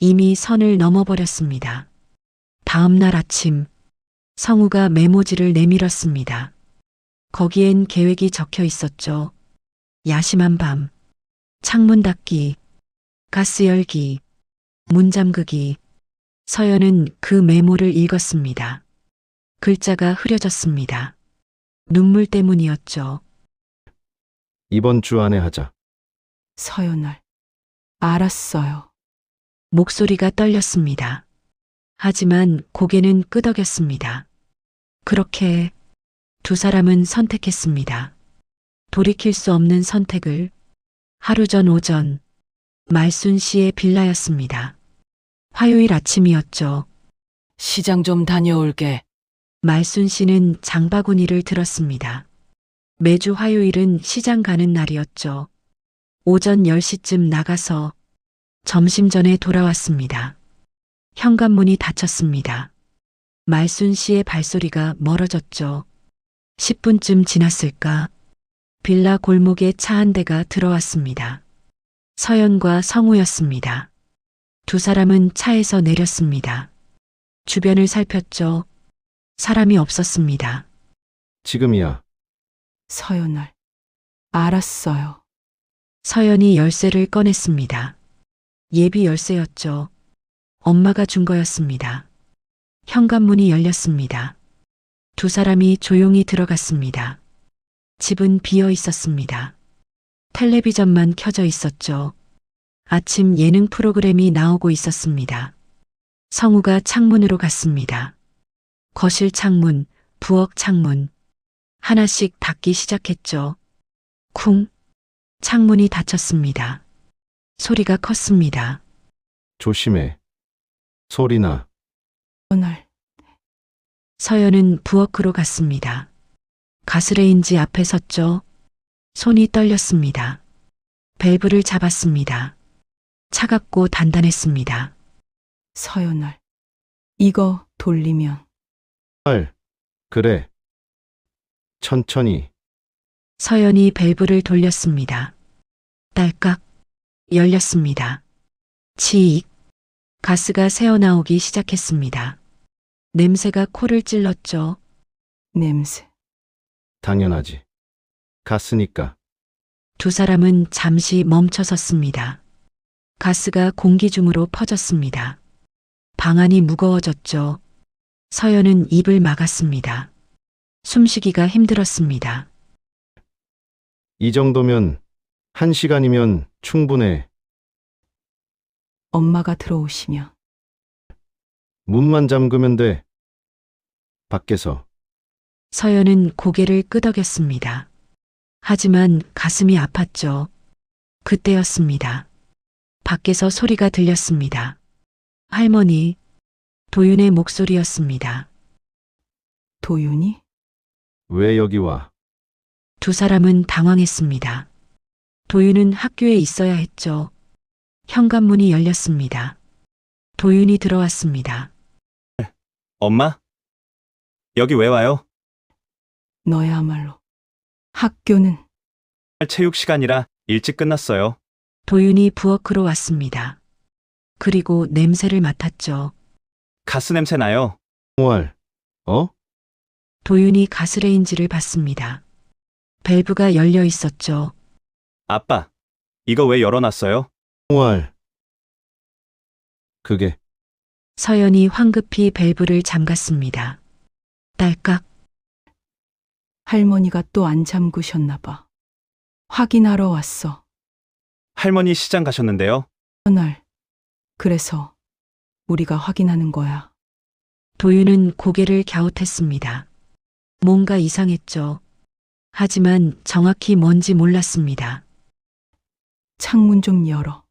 이미 선을 넘어버렸습니다. 다음 날 아침, 성우가 메모지를 내밀었습니다. 거기엔 계획이 적혀 있었죠. 야심한 밤, 창문 닫기, 가스 열기, 문 잠그기. 서연은 그 메모를 읽었습니다. 글자가 흐려졌습니다. 눈물 때문이었죠. 이번 주 안에 하자. 서연월. 알았어요. 목소리가 떨렸습니다. 하지만 고개는 끄덕였습니다. 그렇게 두 사람은 선택했습니다. 돌이킬 수 없는 선택을. 하루 전 오전, 말순 씨의 빌라였습니다. 화요일 아침이었죠. 시장 좀 다녀올게. 말순 씨는 장바구니를 들었습니다. 매주 화요일은 시장 가는 날이었죠. 오전 10시쯤 나가서 점심 전에 돌아왔습니다. 현관문이 닫혔습니다. 말순 씨의 발소리가 멀어졌죠. 10분쯤 지났을까? 빌라 골목에 차 한 대가 들어왔습니다. 서연과 성우였습니다. 두 사람은 차에서 내렸습니다. 주변을 살폈죠. 사람이 없었습니다. 지금이야. 서연월. 알았어요. 서연이 열쇠를 꺼냈습니다. 예비 열쇠였죠. 엄마가 준 거였습니다. 현관문이 열렸습니다. 두 사람이 조용히 들어갔습니다. 집은 비어 있었습니다. 텔레비전만 켜져 있었죠. 아침 예능 프로그램이 나오고 있었습니다. 성우가 창문으로 갔습니다. 거실 창문, 부엌 창문. 하나씩 닫기 시작했죠. 쿵. 창문이 닫혔습니다. 소리가 컸습니다. 조심해. 소리나. 서연을 서연은 부엌으로 갔습니다. 가스레인지 앞에 섰죠. 손이 떨렸습니다. 밸브를 잡았습니다. 차갑고 단단했습니다. 서연을 이거 돌리면 그래. 천천히. 서연이 밸브를 돌렸습니다. 딸깍 열렸습니다. 치익 가스가 새어나오기 시작했습니다. 냄새가 코를 찔렀죠. 냄새. 당연하지. 가스니까. 두 사람은 잠시 멈춰 섰습니다. 가스가 공기 중으로 퍼졌습니다. 방 안이 무거워졌죠. 서연은 입을 막았습니다. 숨쉬기가 힘들었습니다. 이 정도면 1시간이면 충분해. 엄마가 들어오시면 문만 잠그면 돼. 밖에서. 서연은 고개를 끄덕였습니다. 하지만 가슴이 아팠죠. 그때였습니다. 밖에서 소리가 들렸습니다. 할머니, 도윤의 목소리였습니다. 도윤이? 왜 여기 와? 두 사람은 당황했습니다. 도윤은 학교에 있어야 했죠. 현관문이 열렸습니다. 도윤이 들어왔습니다. 엄마? 여기 왜 와요? 너야말로. 학교는 체육 시간이라 일찍 끝났어요. 도윤이 부엌으로 왔습니다. 그리고 냄새를 맡았죠. 가스 냄새 나요. 홍월. 도윤이 가스레인지를 봤습니다. 밸브가 열려 있었죠. 아빠, 이거 왜 열어놨어요? 홍월. 그게 서연이 황급히 밸브를 잠갔습니다. 딸깍 할머니가 또 안 잠그셨나 봐. 확인하러 왔어. 할머니 시장 가셨는데요. 서연을. 그래서 우리가 확인하는 거야. 도윤은 고개를 갸웃했습니다. 뭔가 이상했죠. 하지만 정확히 뭔지 몰랐습니다. 창문 좀 열어.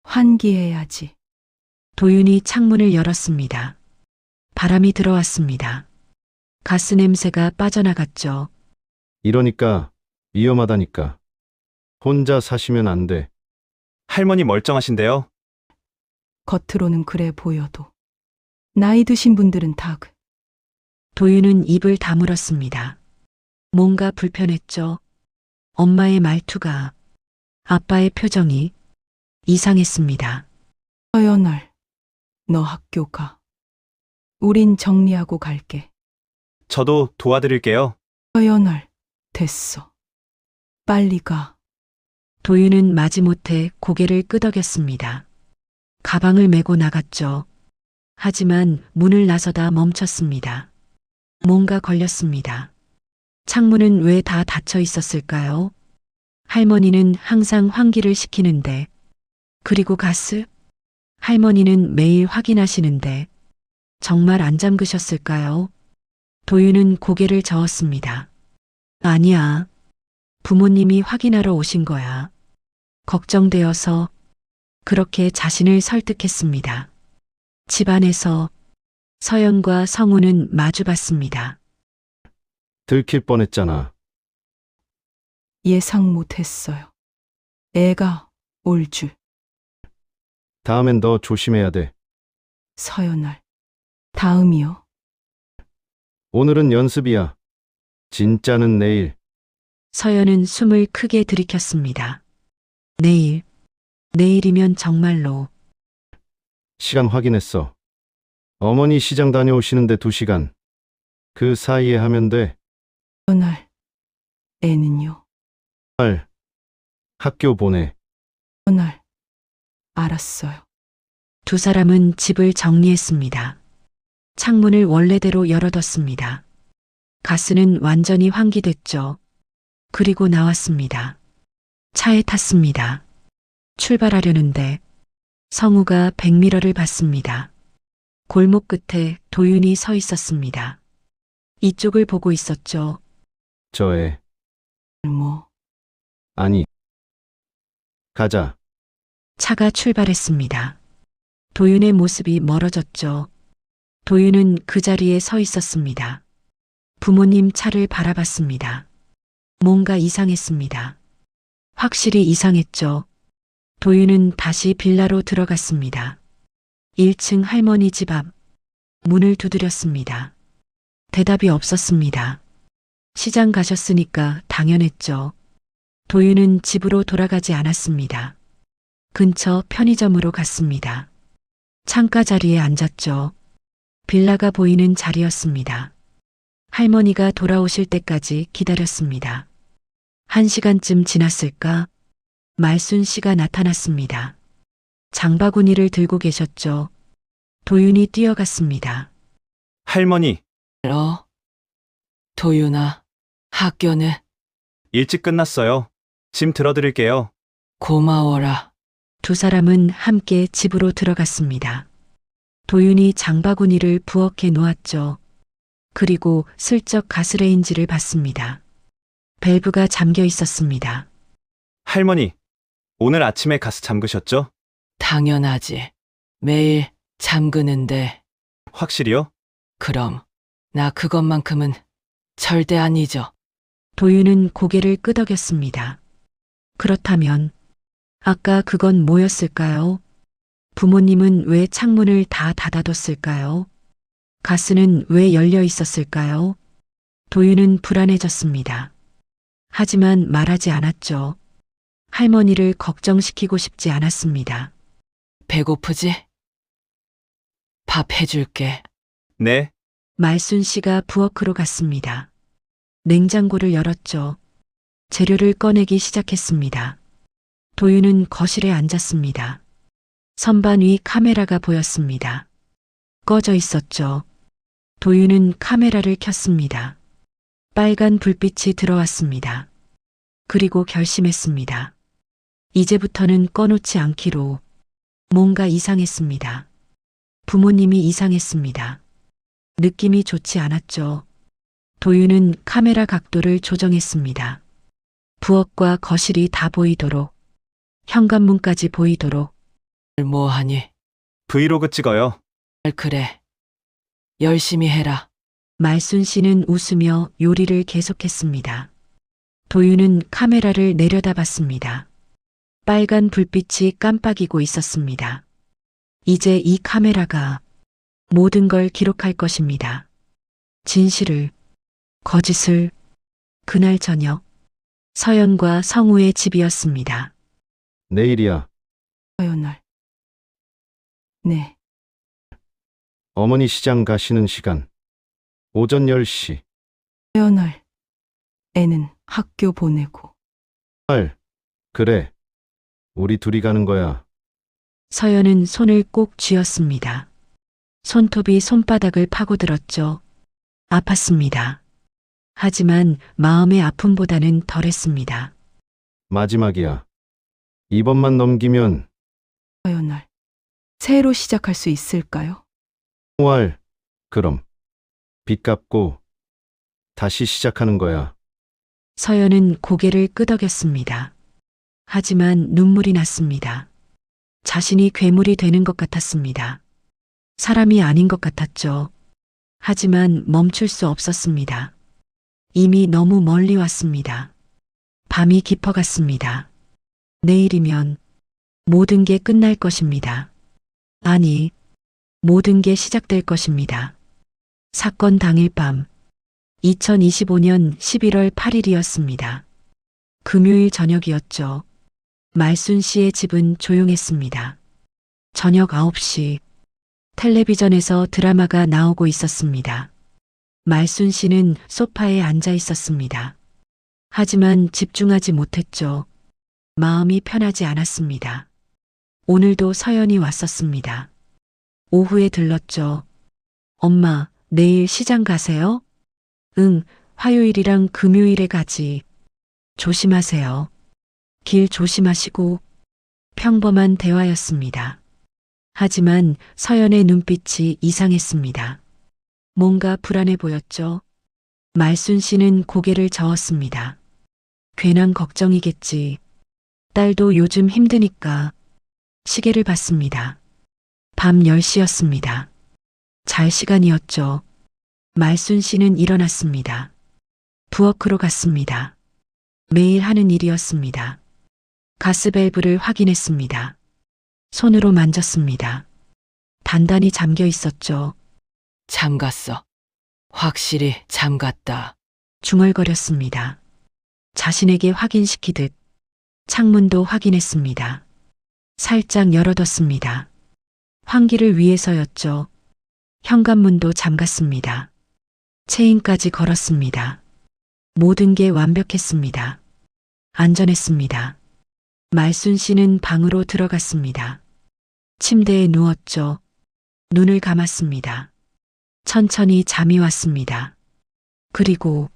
환기해야지. 도윤이 창문을 열었습니다. 바람이 들어왔습니다. 가스 냄새가 빠져나갔죠. 이러니까 위험하다니까. 혼자 사시면 안 돼. 할머니 멀쩡하신데요. 겉으로는 그래 보여도. 나이 드신 분들은 다 도윤은 입을 다물었습니다. 뭔가 불편했죠. 엄마의 말투가, 아빠의 표정이 이상했습니다. 서연을. 너 학교 가. 우린 정리하고 갈게. 저도 도와드릴게요. 서연을. 됐어. 빨리 가. 도윤은 마지못해 고개를 끄덕였습니다. 가방을 메고 나갔죠. 하지만 문을 나서다 멈췄습니다. 뭔가 걸렸습니다. 창문은 왜 다 닫혀 있었을까요? 할머니는 항상 환기를 시키는데, 그리고 가스? 할머니는 매일 확인하시는데, 정말 안 잠그셨을까요? 도윤은 고개를 저었습니다. 아니야. 부모님이 확인하러 오신 거야. 걱정되어서 그렇게 자신을 설득했습니다. 집안에서 서연과 성우는 마주봤습니다. 들킬 뻔했잖아. 예상 못했어요. 애가 올 줄. 다음엔 더 조심해야 돼. 서연을. 다음이요. 오늘은 연습이야. 진짜는 내일. 서연은 숨을 크게 들이켰습니다. 내일이면 정말로. 시간 확인했어. 어머니 시장 다녀오시는데 2시간. 그 사이에 하면 돼. 서연을. 애는요. 학교 보내. 오늘 알았어요. 두 사람은 집을 정리했습니다. 창문을 원래대로 열어뒀습니다. 가스는 완전히 환기됐죠. 그리고 나왔습니다. 차에 탔습니다. 출발하려는데 성우가 백미러를 봤습니다. 골목 끝에 도윤이 서 있었습니다. 이쪽을 보고 있었죠. 저애. 뭐, 아니. 가자. 차가 출발했습니다. 도윤의 모습이 멀어졌죠. 도윤은 그 자리에 서 있었습니다. 부모님 차를 바라봤습니다. 뭔가 이상했습니다. 확실히 이상했죠. 도윤은 다시 빌라로 들어갔습니다. 1층 할머니 집 앞 문을 두드렸습니다. 대답이 없었습니다. 시장 가셨으니까 당연했죠. 도윤은 집으로 돌아가지 않았습니다. 근처 편의점으로 갔습니다. 창가 자리에 앉았죠. 빌라가 보이는 자리였습니다. 할머니가 돌아오실 때까지 기다렸습니다. 1시간쯤 지났을까? 말순 씨가 나타났습니다. 장바구니를 들고 계셨죠. 도윤이 뛰어갔습니다. 할머니, 도윤아, 학교는 일찍 끝났어요. 짐 들어드릴게요. 고마워라. 두 사람은 함께 집으로 들어갔습니다. 도윤이 장바구니를 부엌에 놓았죠. 그리고 슬쩍 가스레인지를 봤습니다. 밸브가 잠겨 있었습니다. 할머니, 오늘 아침에 가스 잠그셨죠? 당연하지. 매일 잠그는데. 확실히요? 그럼 나 그것만큼은 절대 안 잊어. 도윤은 고개를 끄덕였습니다. 그렇다면 아까 그건 뭐였을까요? 부모님은 왜 창문을 다 닫아뒀을까요? 가스는 왜 열려 있었을까요? 도윤은 불안해졌습니다. 하지만 말하지 않았죠. 할머니를 걱정시키고 싶지 않았습니다. 배고프지? 밥 해줄게. 네, 말순 씨가 부엌으로 갔습니다. 냉장고를 열었죠. 재료를 꺼내기 시작했습니다. 도윤은 거실에 앉았습니다. 선반 위 카메라가 보였습니다. 꺼져 있었죠. 도윤은 카메라를 켰습니다. 빨간 불빛이 들어왔습니다. 그리고 결심했습니다. 이제부터는 꺼놓지 않기로. 뭔가 이상했습니다. 부모님이 이상했습니다. 느낌이 좋지 않았죠. 도윤은 카메라 각도를 조정했습니다. 부엌과 거실이 다 보이도록, 현관문까지 보이도록. 뭐하니? 브이로그 찍어요. 그래. 열심히 해라. 말순 씨는 웃으며 요리를 계속했습니다. 도윤은 카메라를 내려다봤습니다. 빨간 불빛이 깜빡이고 있었습니다. 이제 이 카메라가 모든 걸 기록할 것입니다. 진실을, 거짓을. 그날 저녁, 서연과 성우의 집이었습니다. 내일이야. 오늘. 네, 어머니 시장 가시는 시간. 오전 10시. 오늘. 애는 학교 보내고. 그래. 우리 둘이 가는 거야. 서연은 손을 꼭 쥐었습니다. 손톱이 손바닥을 파고들었죠. 아팠습니다. 하지만 마음의 아픔보다는 덜했습니다. 마지막이야. 이번만 넘기면 오늘. 새로 시작할 수 있을까요? 그럼 빚 갚고 다시 시작하는 거야. 서연은 고개를 끄덕였습니다. 하지만 눈물이 났습니다. 자신이 괴물이 되는 것 같았습니다. 사람이 아닌 것 같았죠. 하지만 멈출 수 없었습니다. 이미 너무 멀리 왔습니다. 밤이 깊어갔습니다. 내일이면 모든 게 끝날 것입니다. 아니, 모든 게 시작될 것입니다. 사건 당일 밤, 2025년 11월 8일이었습니다. 금요일 저녁이었죠. 말순 씨의 집은 조용했습니다. 저녁 9시, 텔레비전에서 드라마가 나오고 있었습니다. 말순 씨는 소파에 앉아 있었습니다. 하지만 집중하지 못했죠. 마음이 편하지 않았습니다. 오늘도 서연이 왔었습니다. 오후에 들렀죠. 엄마, 내일 시장 가세요? 응, 화요일이랑 금요일에 가지. 조심하세요. 길 조심하시고. 평범한 대화였습니다. 하지만 서연의 눈빛이 이상했습니다. 뭔가 불안해 보였죠. 말순 씨는 고개를 저었습니다. 괜한 걱정이겠지. 딸도 요즘 힘드니까. 시계를 봤습니다. 밤 10시였습니다. 잘 시간이었죠. 말순 씨는 일어났습니다. 부엌으로 갔습니다. 매일 하는 일이었습니다. 가스밸브를 확인했습니다. 손으로 만졌습니다. 단단히 잠겨 있었죠. 잠갔어. 확실히 잠갔다. 중얼거렸습니다. 자신에게 확인시키듯 창문도 확인했습니다. 살짝 열어뒀습니다. 환기를 위해서였죠. 현관문도 잠갔습니다. 체인까지 걸었습니다. 모든 게 완벽했습니다. 안전했습니다. 말순 씨는 방으로 들어갔습니다. 침대에 누웠죠. 눈을 감았습니다. 천천히 잠이 왔습니다. 그리고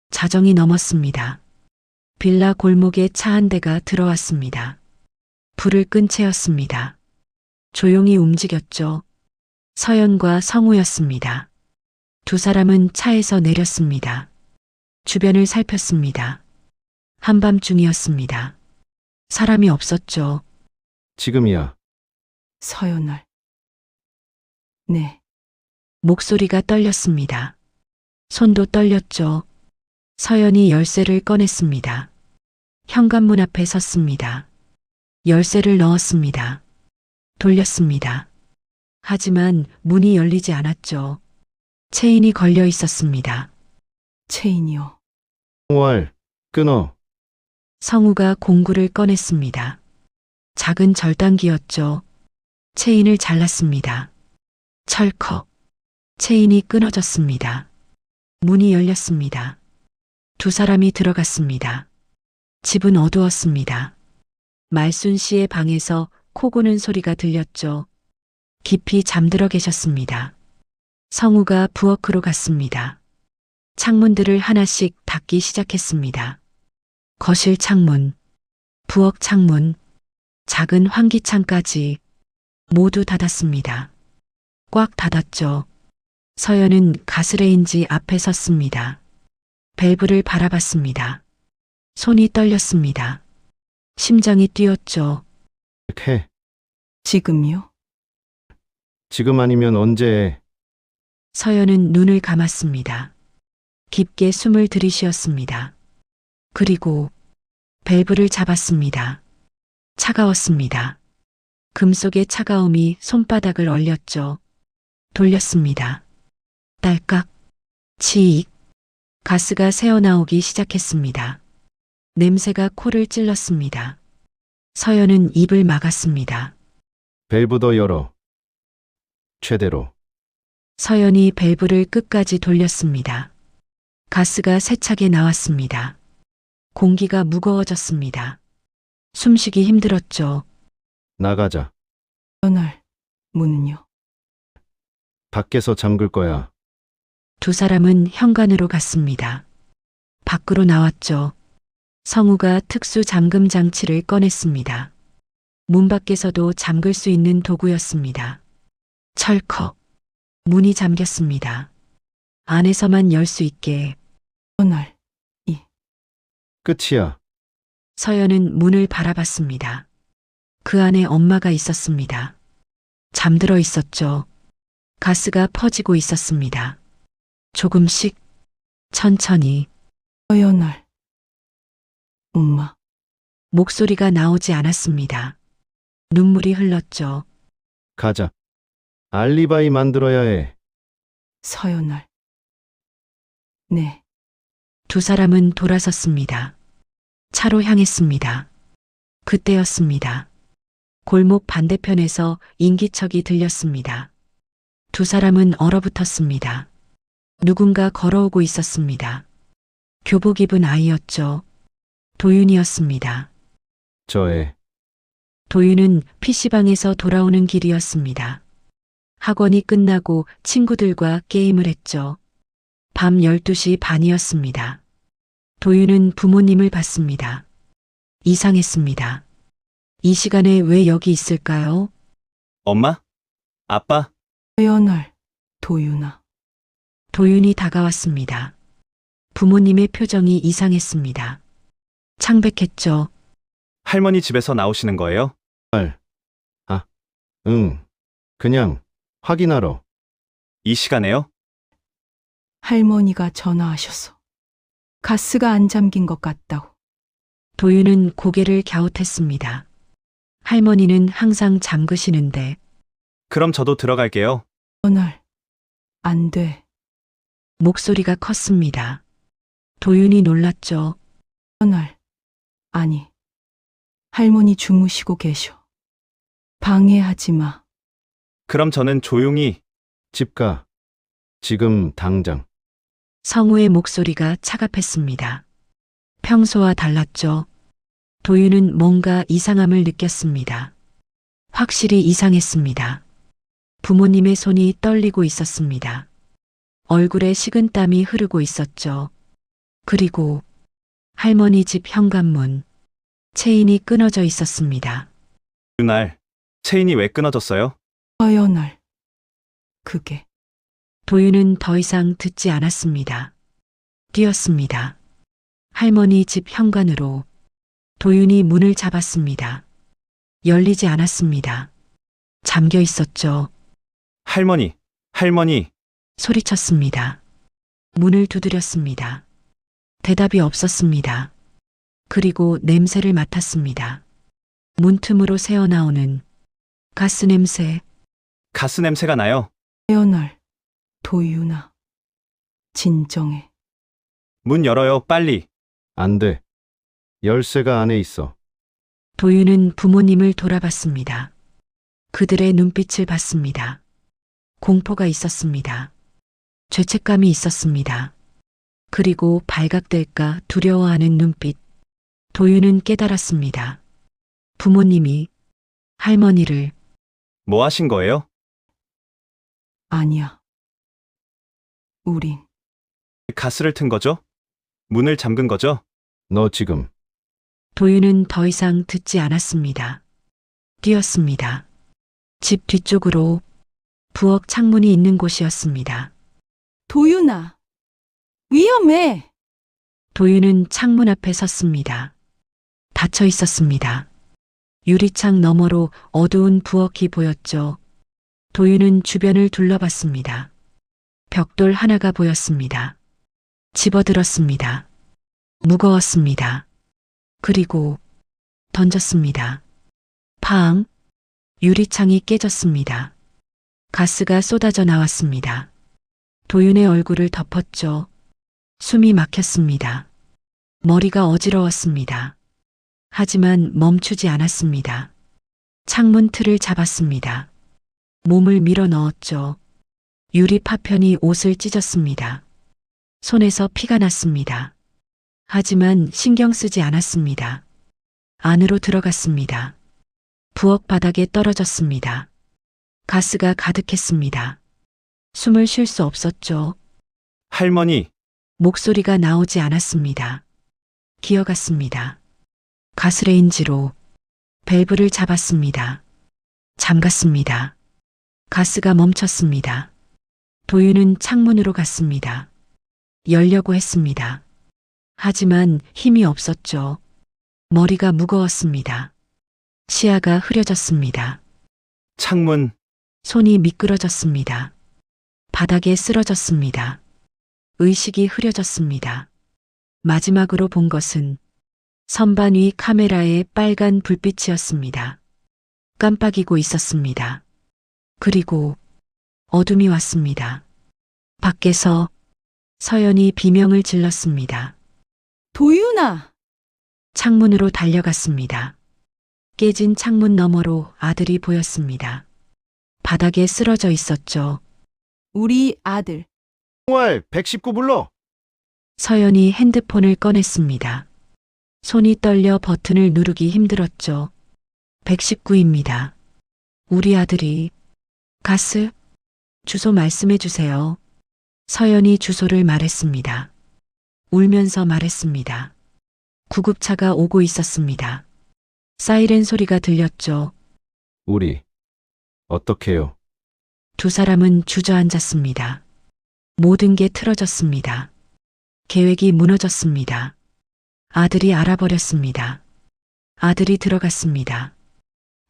자정이 넘었습니다. 빌라 골목에 차 한 대가 들어왔습니다. 불을 끈 채였습니다. 조용히 움직였죠. 서연과 성우였습니다. 두 사람은 차에서 내렸습니다. 주변을 살폈습니다. 한밤중이었습니다. 사람이 없었죠. 지금이야. 서연을. 네. 목소리가 떨렸습니다. 손도 떨렸죠. 서연이 열쇠를 꺼냈습니다. 현관문 앞에 섰습니다. 열쇠를 넣었습니다. 돌렸습니다. 하지만 문이 열리지 않았죠. 체인이 걸려 있었습니다. 체인이요. 왈, 끊어. 성우가 공구를 꺼냈습니다. 작은 절단기였죠. 체인을 잘랐습니다. 철컥. 체인이 끊어졌습니다. 문이 열렸습니다. 두 사람이 들어갔습니다. 집은 어두웠습니다. 말순 씨의 방에서 코 고는 소리가 들렸죠. 깊이 잠들어 계셨습니다. 성우가 부엌으로 갔습니다. 창문들을 하나씩 닫기 시작했습니다. 거실 창문, 부엌 창문, 작은 환기창까지 모두 닫았습니다. 꽉 닫았죠. 서연은 가스레인지 앞에 섰습니다. 밸브를 바라봤습니다. 손이 떨렸습니다. 심장이 뛰었죠. 해. 지금요? 지금 아니면 언제 해? 서연은 눈을 감았습니다. 깊게 숨을 들이쉬었습니다. 그리고 밸브를 잡았습니다. 차가웠습니다. 금속의 차가움이 손바닥을 얼렸죠. 돌렸습니다. 딸깍, 치익. 가스가 새어나오기 시작했습니다. 냄새가 코를 찔렀습니다. 서연은 입을 막았습니다. 밸브 더 열어. 최대로. 서연이 밸브를 끝까지 돌렸습니다. 가스가 세차게 나왔습니다. 공기가 무거워졌습니다. 숨쉬기 힘들었죠. 나가자. 서연을. 문은요? 밖에서 잠글 거야. 두 사람은 현관으로 갔습니다. 밖으로 나왔죠. 성우가 특수 잠금 장치를 꺼냈습니다. 문 밖에서도 잠글 수 있는 도구였습니다. 철컥. 문이 잠겼습니다. 안에서만 열 수 있게. 서연을. 끝이야. 서연은 문을 바라봤습니다. 그 안에 엄마가 있었습니다. 잠들어 있었죠. 가스가 퍼지고 있었습니다. 조금씩, 천천히. 서연을. 엄마. 목소리가 나오지 않았습니다. 눈물이 흘렀죠. 가자. 알리바이 만들어야 해. 서연을. 네. 두 사람은 돌아섰습니다. 차로 향했습니다. 그때였습니다. 골목 반대편에서 인기척이 들렸습니다. 두 사람은 얼어붙었습니다. 누군가 걸어오고 있었습니다. 교복 입은 아이였죠. 도윤이었습니다. 저의 도윤은 PC방에서 돌아오는 길이었습니다. 학원이 끝나고 친구들과 게임을 했죠. 밤 12시 반이었습니다. 도윤은 부모님을 봤습니다. 이상했습니다. 이 시간에 왜 여기 있을까요? 엄마? 아빠? 서연월, 도윤아. 도윤이 다가왔습니다. 부모님의 표정이 이상했습니다. 창백했죠. 할머니 집에서 나오시는 거예요? 응. 그냥 확인하러. 이 시간에요? 할머니가 전화하셔서 가스가 안 잠긴 것 같다고. 도윤은 고개를 갸웃했습니다. 할머니는 항상 잠그시는데 그럼 저도 들어갈게요. 서연월, 안 돼. 목소리가 컸습니다. 도윤이 놀랐죠. 서연월, 아니. 할머니 주무시고 계셔. 방해하지 마. 그럼 저는 조용히. 집 가. 지금 당장. 성우의 목소리가 차갑했습니다. 평소와 달랐죠. 도윤은 뭔가 이상함을 느꼈습니다. 확실히 이상했습니다. 부모님의 손이 떨리고 있었습니다. 얼굴에 식은땀이 흐르고 있었죠. 그리고 할머니 집 현관문, 체인이 끊어져 있었습니다. 그날 체인이 왜 끊어졌어요? 서연월, 그게 도윤은 더 이상 듣지 않았습니다. 뛰었습니다. 할머니 집 현관으로 도윤이 문을 잡았습니다. 열리지 않았습니다. 잠겨 있었죠. 할머니, 할머니. 소리쳤습니다. 문을 두드렸습니다. 대답이 없었습니다. 그리고 냄새를 맡았습니다. 문틈으로 새어나오는 가스 냄새. 가스 냄새가 나요. 서연월, 도윤아. 진정해. 문 열어요, 빨리. 안 돼. 열쇠가 안에 있어. 도윤은 부모님을 돌아봤습니다. 그들의 눈빛을 봤습니다. 공포가 있었습니다. 죄책감이 있었습니다. 그리고 발각될까 두려워하는 눈빛. 도윤은 깨달았습니다. 부모님이 할머니를 뭐 하신 거예요? 아니야. 우린 가스를 튼 거죠? 문을 잠근 거죠? 너 지금 도윤은 더 이상 듣지 않았습니다. 뛰었습니다. 집 뒤쪽으로 부엌 창문이 있는 곳이었습니다. 도윤아. 위험해. 도윤은 창문 앞에 섰습니다. 닫혀 있었습니다. 유리창 너머로 어두운 부엌이 보였죠. 도윤은 주변을 둘러봤습니다. 벽돌 하나가 보였습니다. 집어들었습니다. 무거웠습니다. 그리고 던졌습니다. 팡! 유리창이 깨졌습니다. 가스가 쏟아져 나왔습니다. 도윤의 얼굴을 덮었죠. 숨이 막혔습니다. 머리가 어지러웠습니다. 하지만 멈추지 않았습니다. 창문 틀을 잡았습니다. 몸을 밀어 넣었죠. 유리 파편이 옷을 찢었습니다. 손에서 피가 났습니다. 하지만 신경 쓰지 않았습니다. 안으로 들어갔습니다. 부엌 바닥에 떨어졌습니다. 가스가 가득했습니다. 숨을 쉴 수 없었죠. 할머니, 목소리가 나오지 않았습니다. 기어갔습니다. 가스레인지로 밸브를 잡았습니다. 잠갔습니다. 가스가 멈췄습니다. 도윤은 창문으로 갔습니다. 열려고 했습니다. 하지만 힘이 없었죠. 머리가 무거웠습니다. 시야가 흐려졌습니다. 창문. 손이 미끄러졌습니다. 바닥에 쓰러졌습니다. 의식이 흐려졌습니다. 마지막으로 본 것은 선반 위 카메라의 빨간 불빛이었습니다. 깜빡이고 있었습니다. 그리고 어둠이 왔습니다. 밖에서 서연이 비명을 질렀습니다. 도윤아. 창문으로 달려갔습니다. 깨진 창문 너머로 아들이 보였습니다. 바닥에 쓰러져 있었죠. 우리 아들. 왈 119 불러. 서연이 핸드폰을 꺼냈습니다. 손이 떨려 버튼을 누르기 힘들었죠. 119입니다. 우리 아들이 가스? 주소 말씀해 주세요. 서연이 주소를 말했습니다. 울면서 말했습니다. 구급차가 오고 있었습니다. 사이렌 소리가 들렸죠. 우리 어떡해요? 두 사람은 주저앉았습니다. 모든 게 틀어졌습니다. 계획이 무너졌습니다. 아들이 알아버렸습니다. 아들이 들어갔습니다.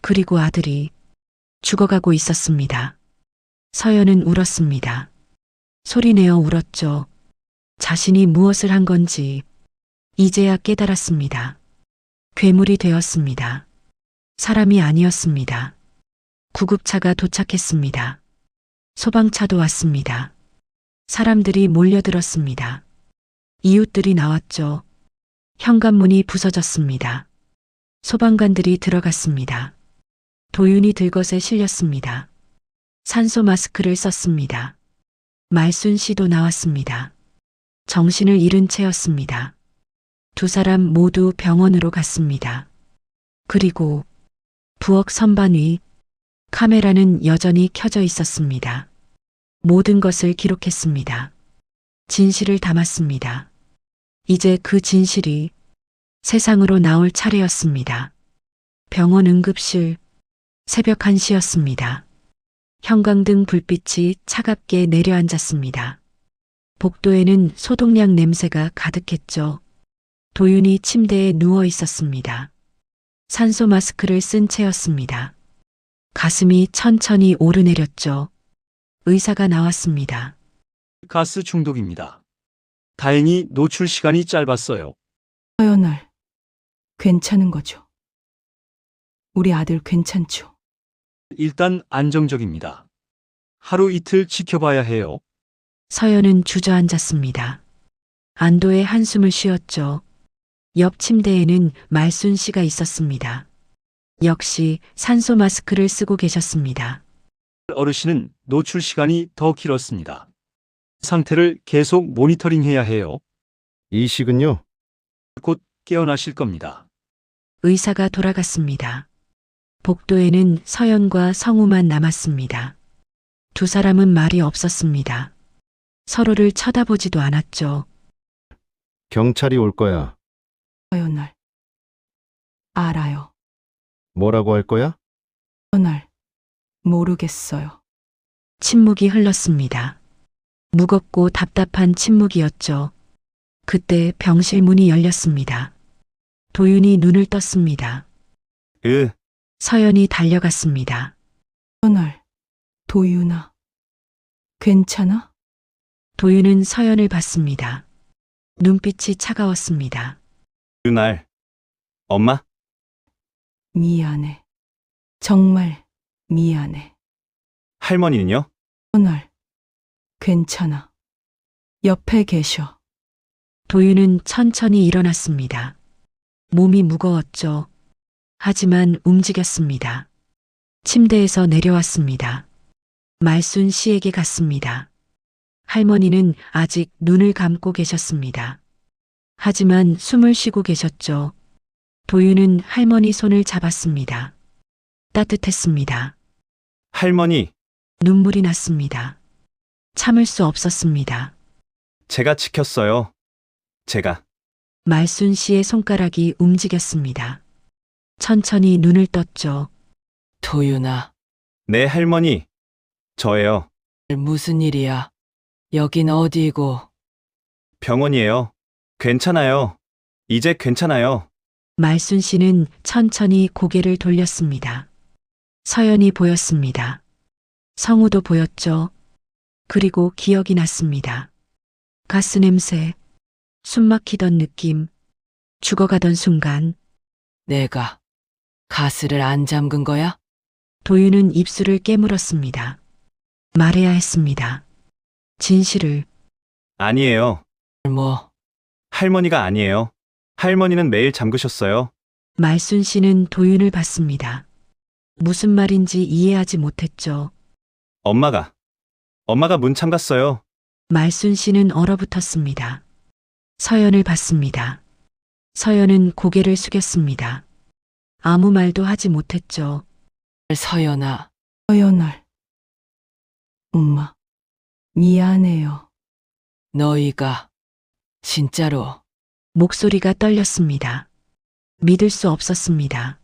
그리고 아들이 죽어가고 있었습니다. 서연은 울었습니다. 소리내어 울었죠. 자신이 무엇을 한 건지 이제야 깨달았습니다. 괴물이 되었습니다. 사람이 아니었습니다. 구급차가 도착했습니다. 소방차도 왔습니다. 사람들이 몰려들었습니다. 이웃들이 나왔죠. 현관문이 부서졌습니다. 소방관들이 들어갔습니다. 도윤이 들것에 실렸습니다. 산소 마스크를 썼습니다. 말순 씨도 나왔습니다. 정신을 잃은 채였습니다. 두 사람 모두 병원으로 갔습니다. 그리고 부엌 선반 위 카메라는 여전히 켜져 있었습니다. 모든 것을 기록했습니다. 진실을 담았습니다. 이제 그 진실이 세상으로 나올 차례였습니다. 병원 응급실, 새벽 1시였습니다. 형광등 불빛이 차갑게 내려앉았습니다. 복도에는 소독약 냄새가 가득했죠. 도윤이 침대에 누워 있었습니다. 산소 마스크를 쓴 채였습니다. 가슴이 천천히 오르내렸죠. 의사가 나왔습니다. 가스 중독입니다. 다행히 노출 시간이 짧았어요. 서연을 괜찮은 거죠? 우리 아들 괜찮죠? 일단 안정적입니다. 하루 이틀 지켜봐야 해요. 서연은 주저앉았습니다. 안도의 한숨을 쉬었죠. 옆 침대에는 말순 씨가 있었습니다. 역시 산소 마스크를 쓰고 계셨습니다. 어르신은 노출 시간이 더 길었습니다. 상태를 계속 모니터링해야 해요. 이식은요? 곧 깨어나실 겁니다. 의사가 돌아갔습니다. 복도에는 서연과 성우만 남았습니다. 두 사람은 말이 없었습니다. 서로를 쳐다보지도 않았죠. 경찰이 올 거야. 서연을 알아요. 뭐라고 할 거야? 서연을 모르겠어요. 침묵이 흘렀습니다. 무겁고 답답한 침묵이었죠. 그때 병실 문이 열렸습니다. 도윤이 눈을 떴습니다. 서연이 달려갔습니다. 서연을 도윤아 괜찮아? 도윤은 서연을 봤습니다. 눈빛이 차가웠습니다. 그날 엄마? 미안해. 정말 미안해. 할머니는요? 서연을 괜찮아. 옆에 계셔. 도윤은 천천히 일어났습니다. 몸이 무거웠죠. 하지만 움직였습니다. 침대에서 내려왔습니다. 말순 씨에게 갔습니다. 할머니는 아직 눈을 감고 계셨습니다. 하지만 숨을 쉬고 계셨죠. 도윤은 할머니 손을 잡았습니다. 따뜻했습니다. 할머니, 눈물이 났습니다. 참을 수 없었습니다. 제가 지켰어요. 제가. 말순 씨의 손가락이 움직였습니다. 천천히 눈을 떴죠. 도윤아, 네, 할머니. 저예요. 무슨 일이야? 여긴 어디고? 병원이에요. 괜찮아요. 이제 괜찮아요. 말순 씨는 천천히 고개를 돌렸습니다. 서연이 보였습니다. 성우도 보였죠. 그리고 기억이 났습니다. 가스 냄새, 숨막히던 느낌, 죽어가던 순간. 내가 가스를 안 잠근 거야? 도윤은 입술을 깨물었습니다. 말해야 했습니다. 진실을. 아니에요. 뭐, 할머니가 아니에요. 할머니는 매일 잠그셨어요. 말순 씨는 도윤을 봤습니다. 무슨 말인지 이해하지 못했죠. 엄마가 문 잠갔어요. 말순 씨는 얼어붙었습니다. 서연을 봤습니다. 서연은 고개를 숙였습니다. 아무 말도 하지 못했죠. 서연아, 서연을. 엄마, 미안해요. 너희가 진짜로 목소리가 떨렸습니다. 믿을 수 없었습니다.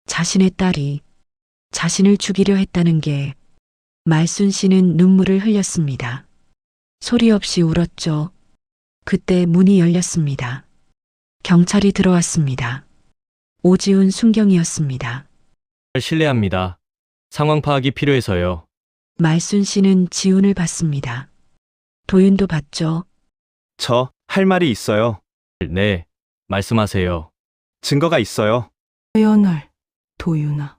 자신의 딸이 자신을 죽이려 했다는 게 말순 씨는 눈물을 흘렸습니다. 소리 없이 울었죠. 그때 문이 열렸습니다. 경찰이 들어왔습니다. 오지훈 순경이었습니다. 실례합니다. 상황 파악이 필요해서요. 말순 씨는 지훈을 봤습니다. 도윤도 봤죠. 저 할 말이 있어요. 네, 말씀하세요. 증거가 있어요. 서연을. 도윤아.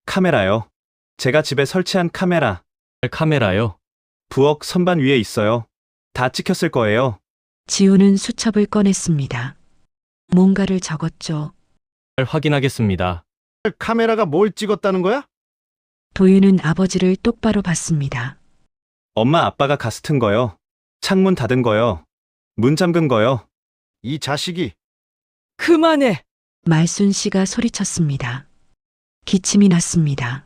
카메라요. 제가 집에 설치한 카메라. 카메라요? 부엌 선반 위에 있어요. 다 찍혔을 거예요. 지훈은 수첩을 꺼냈습니다. 뭔가를 적었죠. 확인하겠습니다. 카메라가 뭘 찍었다는 거야? 도윤은 아버지를 똑바로 봤습니다. 엄마 아빠가 가스 튼 거요. 창문 닫은 거요. 문 잠근 거요. 이 자식이. 그만해. 말순 씨가 소리쳤습니다. 기침이 났습니다.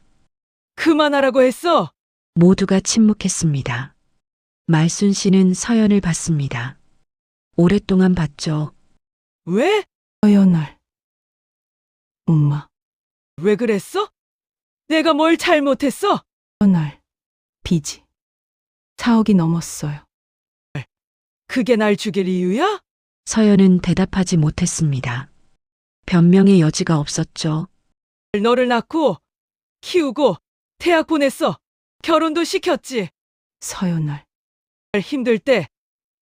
그만하라고 했어. 모두가 침묵했습니다. 말순 씨는 서연을 봤습니다. 오랫동안 봤죠. 왜? 서연을. 엄마, 왜 그랬어? 내가 뭘 잘못했어? 서연을. 빚이 4억이 넘었어요. 그게 날 죽일 이유야? 서연은 대답하지 못했습니다. 변명의 여지가 없었죠. 너를 낳고 키우고 대학 보냈어. 결혼도 시켰지. 서연을. 힘들 때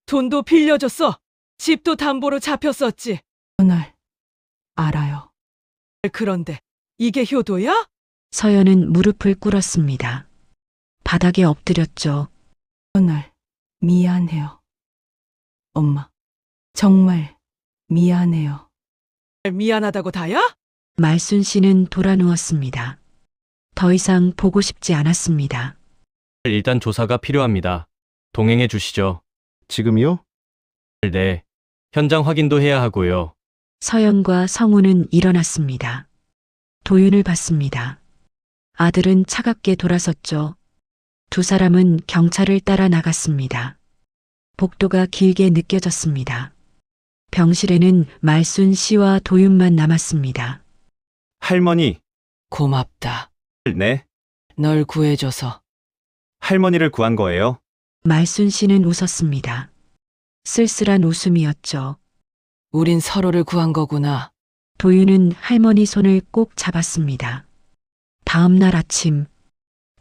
돈도 빌려줬어. 집도 담보로 잡혔었지. 서연을. 알아요. 그런데 이게 효도야? 서연은 무릎을 꿇었습니다. 바닥에 엎드렸죠. 서연을. 미안해요. 엄마, 정말 미안해요. 미안하다고 다야? 말순 씨는 돌아 누웠습니다. 더 이상 보고 싶지 않았습니다. 일단 조사가 필요합니다. 동행해 주시죠. 지금이요? 네. 현장 확인도 해야 하고요. 서연과 성우는 일어났습니다. 도윤을 봤습니다. 아들은 차갑게 돌아섰죠. 두 사람은 경찰을 따라 나갔습니다. 복도가 길게 느껴졌습니다. 병실에는 말순 씨와 도윤만 남았습니다. 할머니. 고맙다. 네. 널 구해줘서. 할머니를 구한 거예요. 말순 씨는 웃었습니다. 쓸쓸한 웃음이었죠. 우린 서로를 구한 거구나. 도윤은 할머니 손을 꼭 잡았습니다. 다음 날 아침,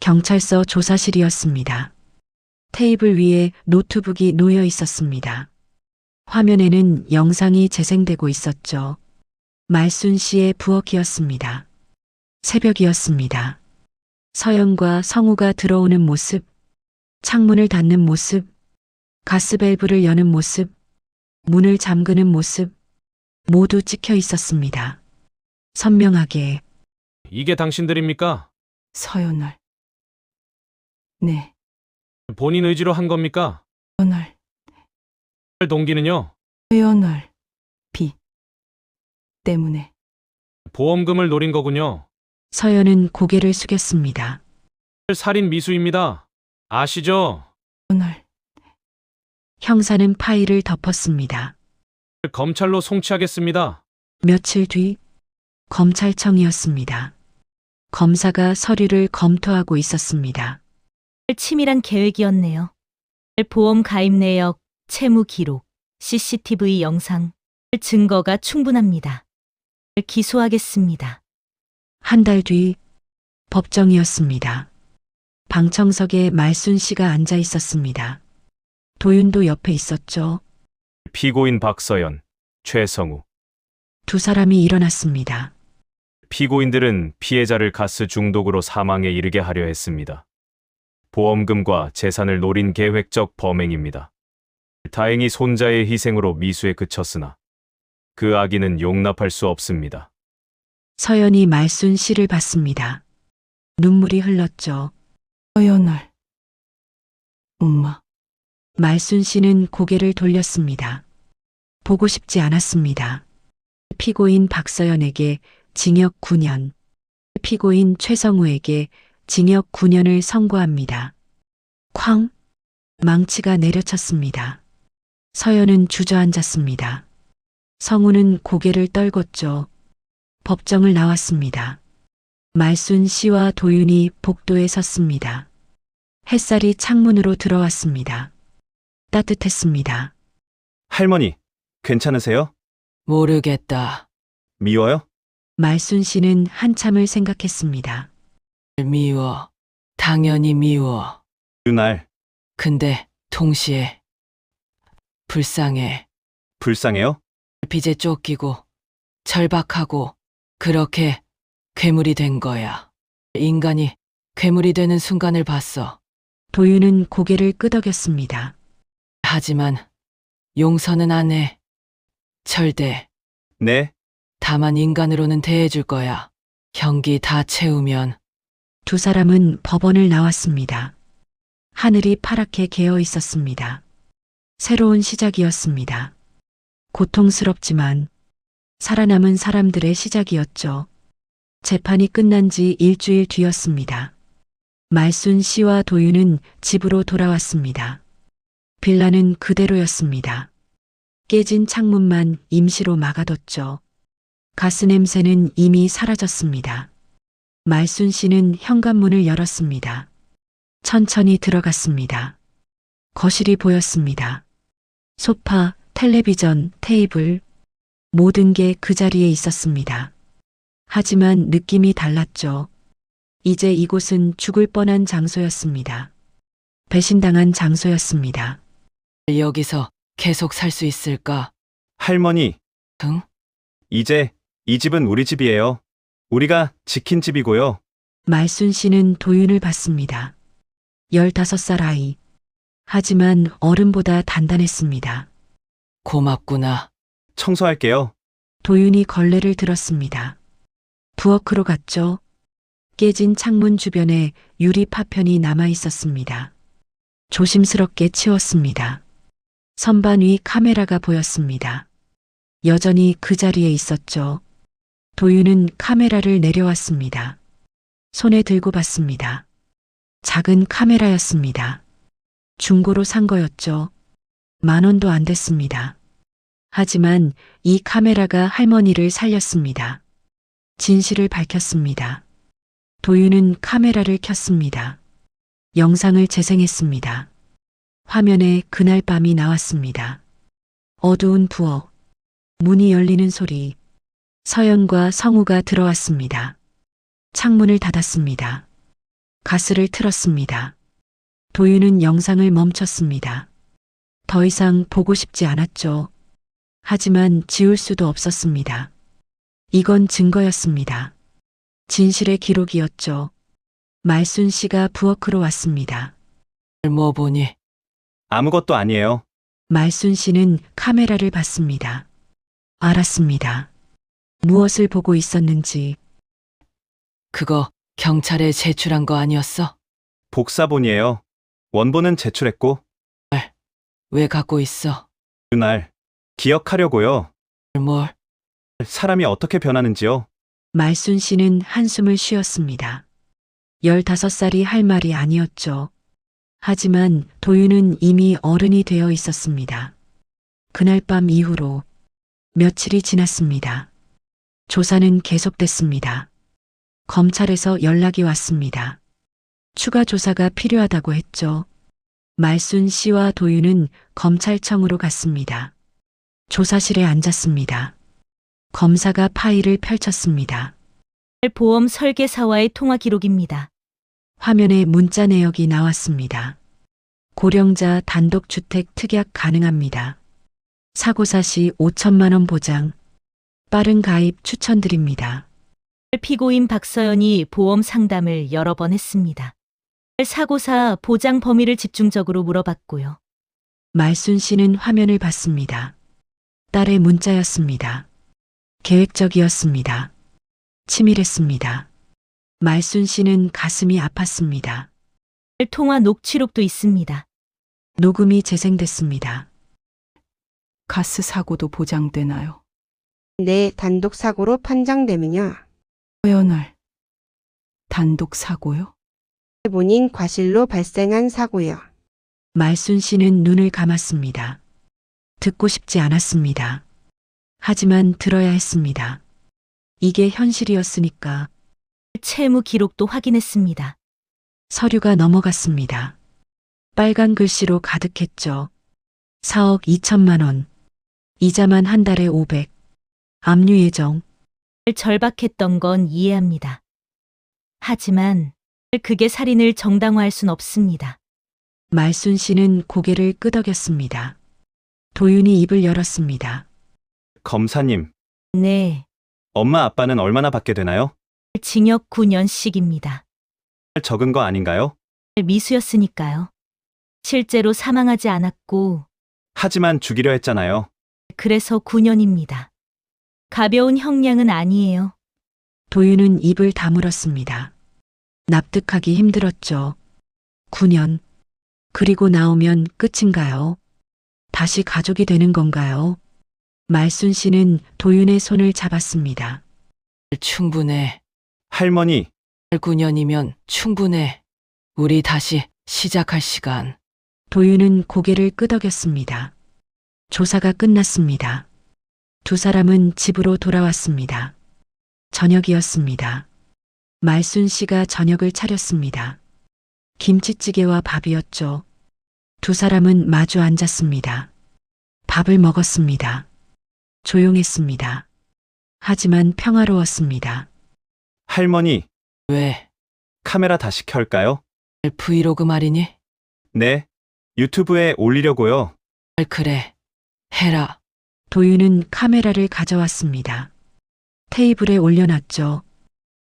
경찰서 조사실이었습니다. 테이블 위에 노트북이 놓여 있었습니다. 화면에는 영상이 재생되고 있었죠. 말순 씨의 부엌이었습니다. 새벽이었습니다. 서연과 성우가 들어오는 모습, 창문을 닫는 모습, 가스밸브를 여는 모습, 문을 잠그는 모습, 모두 찍혀 있었습니다. 선명하게. 이게 당신들입니까? 서연을. 네, 본인 의지로 한 겁니까? 서연을. 동기는요? 서연을. 빚 때문에. 보험금을 노린 거군요. 서연은 고개를 숙였습니다. 살인 미수입니다. 아시죠? 서연을. 형사는 파일을 덮었습니다. 검찰로 송치하겠습니다. 며칠 뒤 검찰청이었습니다. 검사가 서류를 검토하고 있었습니다. 치밀한 계획이었네요. 보험 가입 내역, 채무 기록, CCTV 영상, 증거가 충분합니다. 기소하겠습니다. 한 달 뒤 법정이었습니다. 방청석에 말순 씨가 앉아 있었습니다. 도윤도 옆에 있었죠. 피고인 박서연, 최성우. 두 사람이 일어났습니다. 피고인들은 피해자를 가스 중독으로 사망에 이르게 하려 했습니다. 보험금과 재산을 노린 계획적 범행입니다. 다행히 손자의 희생으로 미수에 그쳤으나 그 악의는 용납할 수 없습니다. 서연이 말순 씨를 봤습니다. 눈물이 흘렀죠. 서연을. 엄마. 말순 씨는 고개를 돌렸습니다. 보고 싶지 않았습니다. 피고인 박서연에게 징역 9년, 피고인 최성우에게 징역 9년을 선고합니다. 쾅! 망치가 내려쳤습니다. 서연은 주저앉았습니다. 성우는 고개를 떨궜죠. 법정을 나왔습니다. 말순 씨와 도윤이 복도에 섰습니다. 햇살이 창문으로 들어왔습니다. 따뜻했습니다. 할머니, 괜찮으세요? 모르겠다. 미워요? 말순 씨는 한참을 생각했습니다. 미워. 당연히 미워. 그날, 근데 동시에 불쌍해. 불쌍해요? 빚에 쫓기고 절박하고 그렇게 괴물이 된 거야. 인간이 괴물이 되는 순간을 봤어. 도윤은 고개를 끄덕였습니다. 하지만 용서는 안 해. 절대. 네, 다만 인간으로는 대해줄 거야. 형기 다 채우면. 두 사람은 법원을 나왔습니다. 하늘이 파랗게 개어 있었습니다. 새로운 시작이었습니다. 고통스럽지만 살아남은 사람들의 시작이었죠. 재판이 끝난 지 일주일 뒤였습니다. 말순 씨와 도윤은 집으로 돌아왔습니다. 빌라는 그대로였습니다. 깨진 창문만 임시로 막아뒀죠. 가스 냄새는 이미 사라졌습니다. 말순 씨는 현관문을 열었습니다. 천천히 들어갔습니다. 거실이 보였습니다. 소파, 텔레비전, 테이블, 모든 게 그 자리에 있었습니다. 하지만 느낌이 달랐죠. 이제 이곳은 죽을 뻔한 장소였습니다. 배신당한 장소였습니다. 여기서 계속 살 수 있을까? 할머니, 응? 이제 이 집은 우리 집이에요. 우리가 지킨 집이고요. 말순 씨는 도윤을 봤습니다. 15살 아이. 하지만 어른보다 단단했습니다. 고맙구나. 청소할게요. 도윤이 걸레를 들었습니다. 부엌으로 갔죠. 깨진 창문 주변에 유리 파편이 남아 있었습니다. 조심스럽게 치웠습니다. 선반 위 카메라가 보였습니다. 여전히 그 자리에 있었죠. 도윤은 카메라를 내려왔습니다. 손에 들고 봤습니다. 작은 카메라였습니다. 중고로 산 거였죠. 10,000원도 안 됐습니다. 하지만 이 카메라가 할머니를 살렸습니다. 진실을 밝혔습니다. 도윤은 카메라를 켰습니다. 영상을 재생했습니다. 화면에 그날 밤이 나왔습니다. 어두운 부엌, 문이 열리는 소리, 서연과 성우가 들어왔습니다. 창문을 닫았습니다. 가스를 틀었습니다. 도윤은 영상을 멈췄습니다. 더 이상 보고 싶지 않았죠. 하지만 지울 수도 없었습니다. 이건 증거였습니다. 진실의 기록이었죠. 말순 씨가 부엌으로 왔습니다. 뭐 보니? 아무것도 아니에요. 말순 씨는 카메라를 봤습니다. 알았습니다. 무엇을 보고 있었는지. 그거 경찰에 제출한 거 아니었어? 복사본이에요. 원본은 제출했고, 왜 갖고 있어? 그날, 기억하려고요. 뭘? 사람이 어떻게 변하는지요. 말순 씨는 한숨을 쉬었습니다. 15살이 할 말이 아니었죠. 하지만 도윤은 이미 어른이 되어 있었습니다. 그날 밤 이후로 며칠이 지났습니다. 조사는 계속됐습니다. 검찰에서 연락이 왔습니다. 추가 조사가 필요하다고 했죠. 말순 씨와 도윤은 검찰청으로 갔습니다. 조사실에 앉았습니다. 검사가 파일을 펼쳤습니다. 보험 설계사와의 통화 기록입니다. 화면에 문자 내역이 나왔습니다. 고령자 단독주택 특약 가능합니다. 사고사 시 5천만 원 보장. 빠른 가입 추천드립니다. 피고인 박서연이 보험 상담을 여러 번 했습니다. 사고사 보장 범위를 집중적으로 물어봤고요. 말순 씨는 화면을 봤습니다. 딸의 문자였습니다. 계획적이었습니다. 치밀했습니다. 말순 씨는 가슴이 아팠습니다. 통화 녹취록도 있습니다. 녹음이 재생됐습니다. 가스 사고도 보장되나요? 내 단독 사고로 판정되느냐? 서연월. 단독 사고요? 본인 과실로 발생한 사고요. 말순 씨는 눈을 감았습니다. 듣고 싶지 않았습니다. 하지만 들어야 했습니다. 이게 현실이었으니까. 채무 기록도 확인했습니다. 서류가 넘어갔습니다. 빨간 글씨로 가득했죠. 4억 2천만 원. 이자만 한 달에 500. 압류 예정. 절박했던 건 이해합니다. 하지만 그게 살인을 정당화할 순 없습니다. 말순 씨는 고개를 끄덕였습니다. 도윤이 입을 열었습니다. 검사님, 네, 엄마 아빠는 얼마나 받게 되나요? 징역 9년씩입니다. 적은 거 아닌가요? 미수였으니까요. 실제로 사망하지 않았고, 하지만 죽이려 했잖아요. 그래서 9년입니다. 가벼운 형량은 아니에요. 도윤은 입을 다물었습니다. 납득하기 힘들었죠. 9년. 그리고 나오면 끝인가요? 다시 가족이 되는 건가요? 말순 씨는 도윤의 손을 잡았습니다. 충분해. 할머니, 9년이면 충분해. 우리 다시 시작할 시간. 도윤은 고개를 끄덕였습니다. 조사가 끝났습니다. 두 사람은 집으로 돌아왔습니다. 저녁이었습니다. 말순 씨가 저녁을 차렸습니다. 김치찌개와 밥이었죠. 두 사람은 마주 앉았습니다. 밥을 먹었습니다. 조용했습니다. 하지만 평화로웠습니다. 할머니, 왜? 카메라 다시 켤까요? 브이로그 말이니? 네, 유튜브에 올리려고요. 그래. 해라. 도윤은 카메라를 가져왔습니다. 테이블에 올려놨죠.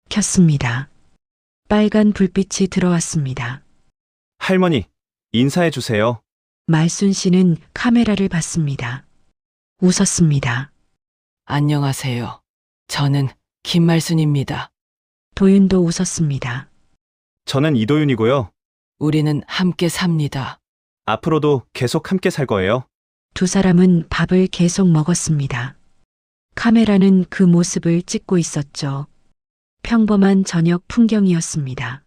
켰습니다. 빨간 불빛이 들어왔습니다. 할머니, 인사해 주세요. 말순 씨는 카메라를 봤습니다. 웃었습니다. 안녕하세요. 저는 김말순입니다. 도윤도 웃었습니다. 저는 이도윤이고요. 우리는 함께 삽니다. 앞으로도 계속 함께 살 거예요. 두 사람은 밥을 계속 먹었습니다. 카메라는 그 모습을 찍고 있었죠. 평범한 저녁 풍경이었습니다.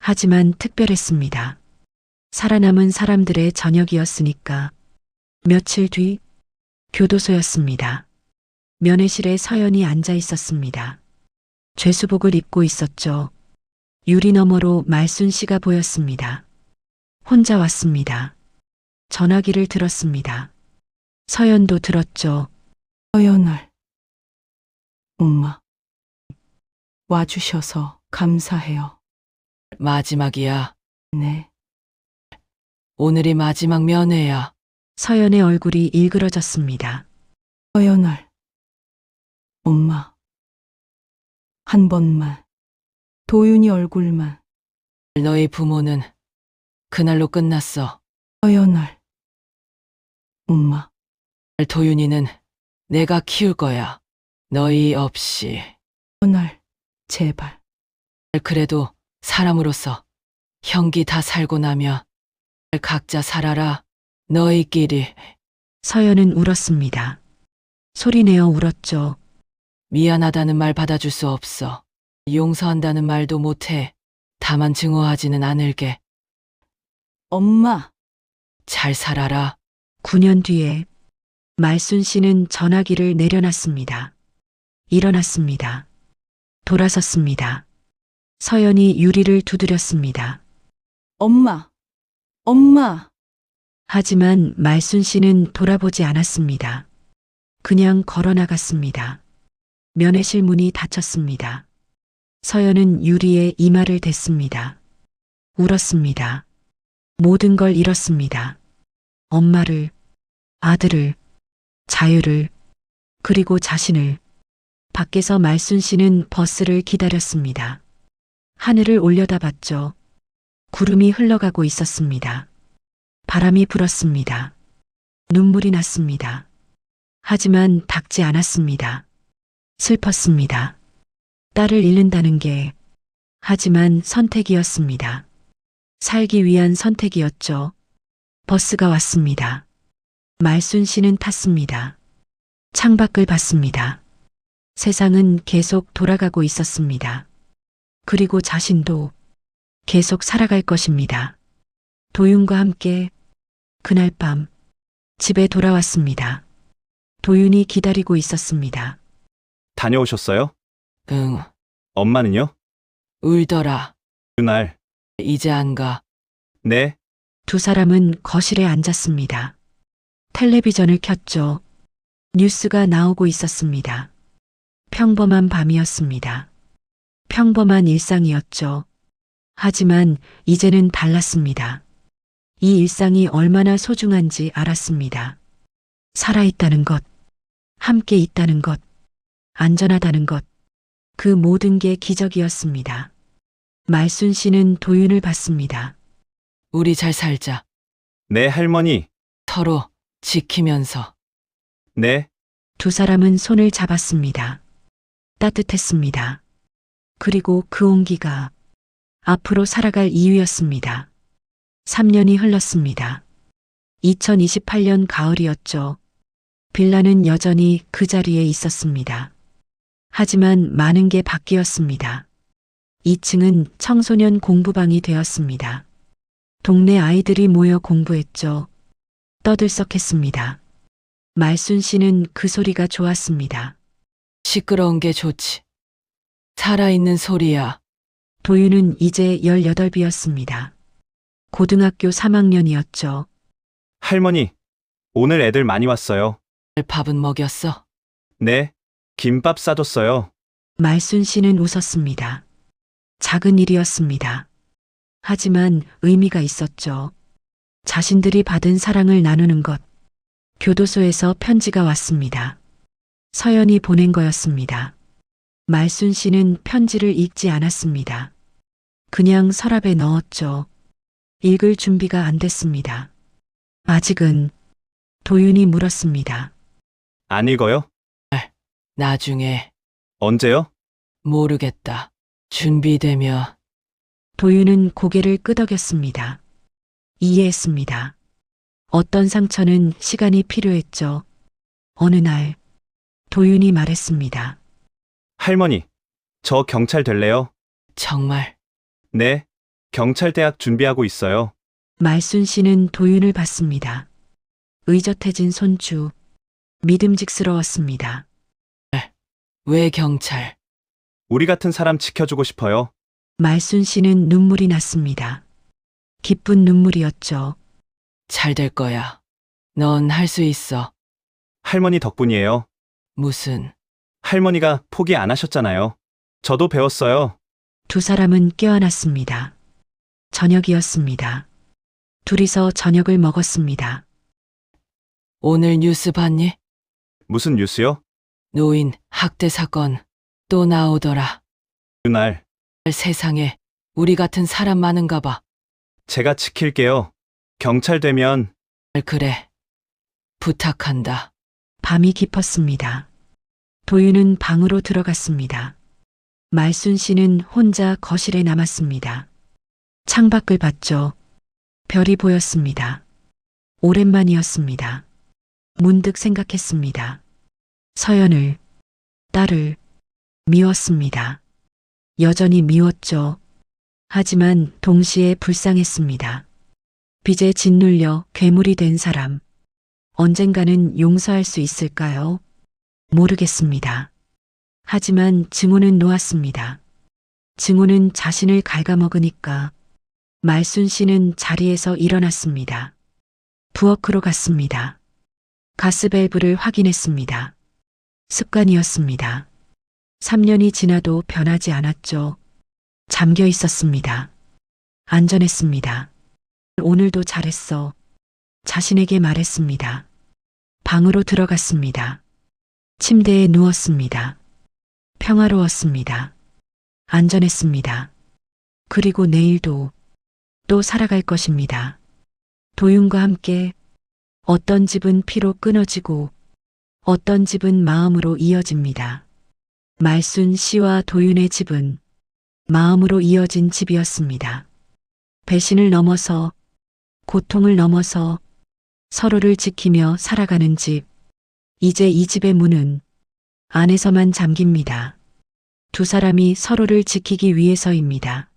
하지만 특별했습니다. 살아남은 사람들의 저녁이었으니까. 며칠 뒤 교도소였습니다. 면회실에 서연이 앉아 있었습니다. 죄수복을 입고 있었죠. 유리 너머로 말순 씨가 보였습니다. 혼자 왔습니다. 전화기를 들었습니다. 서연도 들었죠. 서연월. 엄마. 와주셔서 감사해요. 마지막이야. 네. 오늘이 마지막 면회야. 서연의 얼굴이 일그러졌습니다. 서연월. 엄마. 한 번만. 도윤이 얼굴만. 너희 부모는 그날로 끝났어. 서연월. 엄마. 도윤이는 내가 키울 거야. 너희 없이. 서연월. 제발. 그래도 사람으로서 형기 다 살고 나면 각자 살아라. 너희끼리. 서연은 울었습니다. 소리내어 울었죠. 미안하다는 말 받아줄 수 없어. 용서한다는 말도 못해. 다만 증오하지는 않을게. 엄마. 잘 살아라. 9년 뒤에 말순 씨는 전화기를 내려놨습니다. 일어났습니다. 돌아섰습니다. 서연이 유리를 두드렸습니다. 엄마. 엄마. 하지만 말순 씨는 돌아보지 않았습니다. 그냥 걸어 나갔습니다. 면회실 문이 닫혔습니다. 서연은 유리에 이마를 댔습니다. 울었습니다. 모든 걸 잃었습니다. 엄마를, 아들을, 자유를, 그리고 자신을. 밖에서 말순 씨는 버스를 기다렸습니다. 하늘을 올려다봤죠. 구름이 흘러가고 있었습니다. 바람이 불었습니다. 눈물이 났습니다. 하지만 닿지 않았습니다. 슬펐습니다. 딸을 잃는다는 게 하지만 선택이었습니다. 살기 위한 선택이었죠. 버스가 왔습니다. 말순 씨는 탔습니다. 창밖을 봤습니다. 세상은 계속 돌아가고 있었습니다. 그리고 자신도 계속 살아갈 것입니다. 도윤과 함께 그날 밤 집에 돌아왔습니다. 도윤이 기다리고 있었습니다. 다녀오셨어요? 응, 엄마는요? 울더라. 그날. 이제 안 가. 네. 두 사람은 거실에 앉았습니다. 텔레비전을 켰죠. 뉴스가 나오고 있었습니다. 평범한 밤이었습니다. 평범한 일상이었죠. 하지만 이제는 달랐습니다. 이 일상이 얼마나 소중한지 알았습니다. 살아있다는 것, 함께 있다는 것, 안전하다는 것, 그 모든 게 기적이었습니다. 말순 씨는 도윤을 봤습니다. 우리 잘 살자. 네, 할머니. 서로 지키면서. 네. 두 사람은 손을 잡았습니다. 따뜻했습니다. 그리고 그 온기가 앞으로 살아갈 이유였습니다. 3년이 흘렀습니다. 2028년 가을이었죠. 빌라는 여전히 그 자리에 있었습니다. 하지만 많은 게 바뀌었습니다. 2층은 청소년 공부방이 되었습니다. 동네 아이들이 모여 공부했죠. 떠들썩했습니다. 말순 씨는 그 소리가 좋았습니다. 시끄러운 게 좋지. 살아있는 소리야. 도윤은 이제 18이었습니다. 고등학교 3학년이었죠. 할머니, 오늘 애들 많이 왔어요. 밥은 먹였어? 네. 김밥 싸줬어요. 말순 씨는 웃었습니다. 작은 일이었습니다. 하지만 의미가 있었죠. 자신들이 받은 사랑을 나누는 것. 교도소에서 편지가 왔습니다. 서연이 보낸 거였습니다. 말순 씨는 편지를 읽지 않았습니다. 그냥 서랍에 넣었죠. 읽을 준비가 안 됐습니다. 아직은 도윤이 물었습니다. 안 읽어요? 나중에. 언제요? 모르겠다. 준비되면. 도윤은 고개를 끄덕였습니다. 이해했습니다. 어떤 상처는 시간이 필요했죠. 어느 날 도윤이 말했습니다. 할머니, 저 경찰 될래요? 정말. 네. 경찰대학 준비하고 있어요. 말순 씨는 도윤을 봤습니다. 의젓해진 손주. 믿음직스러웠습니다. 왜 경찰? 우리 같은 사람 지켜주고 싶어요. 말순 씨는 눈물이 났습니다. 기쁜 눈물이었죠. 잘 될 거야. 넌 할 수 있어. 할머니 덕분이에요. 무슨. 할머니가 포기 안 하셨잖아요. 저도 배웠어요. 두 사람은 껴안았습니다. 저녁이었습니다. 둘이서 저녁을 먹었습니다. 오늘 뉴스 봤니? 무슨 뉴스요? 노인 학대 사건 또 나오더라. 그날. 세상에 우리 같은 사람 많은가 봐. 제가 지킬게요. 경찰 되면. 그래. 부탁한다. 밤이 깊었습니다. 도윤은 방으로 들어갔습니다. 말순 씨는 혼자 거실에 남았습니다. 창밖을 봤죠. 별이 보였습니다. 오랜만이었습니다. 문득 생각했습니다. 서연을, 딸을 미웠습니다. 여전히 미웠죠. 하지만 동시에 불쌍했습니다. 빚에 짓눌려 괴물이 된 사람. 언젠가는 용서할 수 있을까요? 모르겠습니다. 하지만 증오는 놓았습니다. 증오는 자신을 갉아먹으니까. 말순 씨는 자리에서 일어났습니다. 부엌으로 갔습니다. 가스밸브를 확인했습니다. 습관이었습니다. 3년이 지나도 변하지 않았죠. 잠겨 있었습니다. 안전했습니다. 오늘도 잘했어. 자신에게 말했습니다. 방으로 들어갔습니다. 침대에 누웠습니다. 평화로웠습니다. 안전했습니다. 그리고 내일도 또 살아갈 것입니다. 도윤과 함께 어떤 집은 피로 끊어지고 어떤 집은 마음으로 이어집니다. 말순 씨와 도윤의 집은 마음으로 이어진 집이었습니다. 배신을 넘어서, 고통을 넘어서 서로를 지키며 살아가는 집. 이제 이 집의 문은 안에서만 잠깁니다. 두 사람이 서로를 지키기 위해서입니다.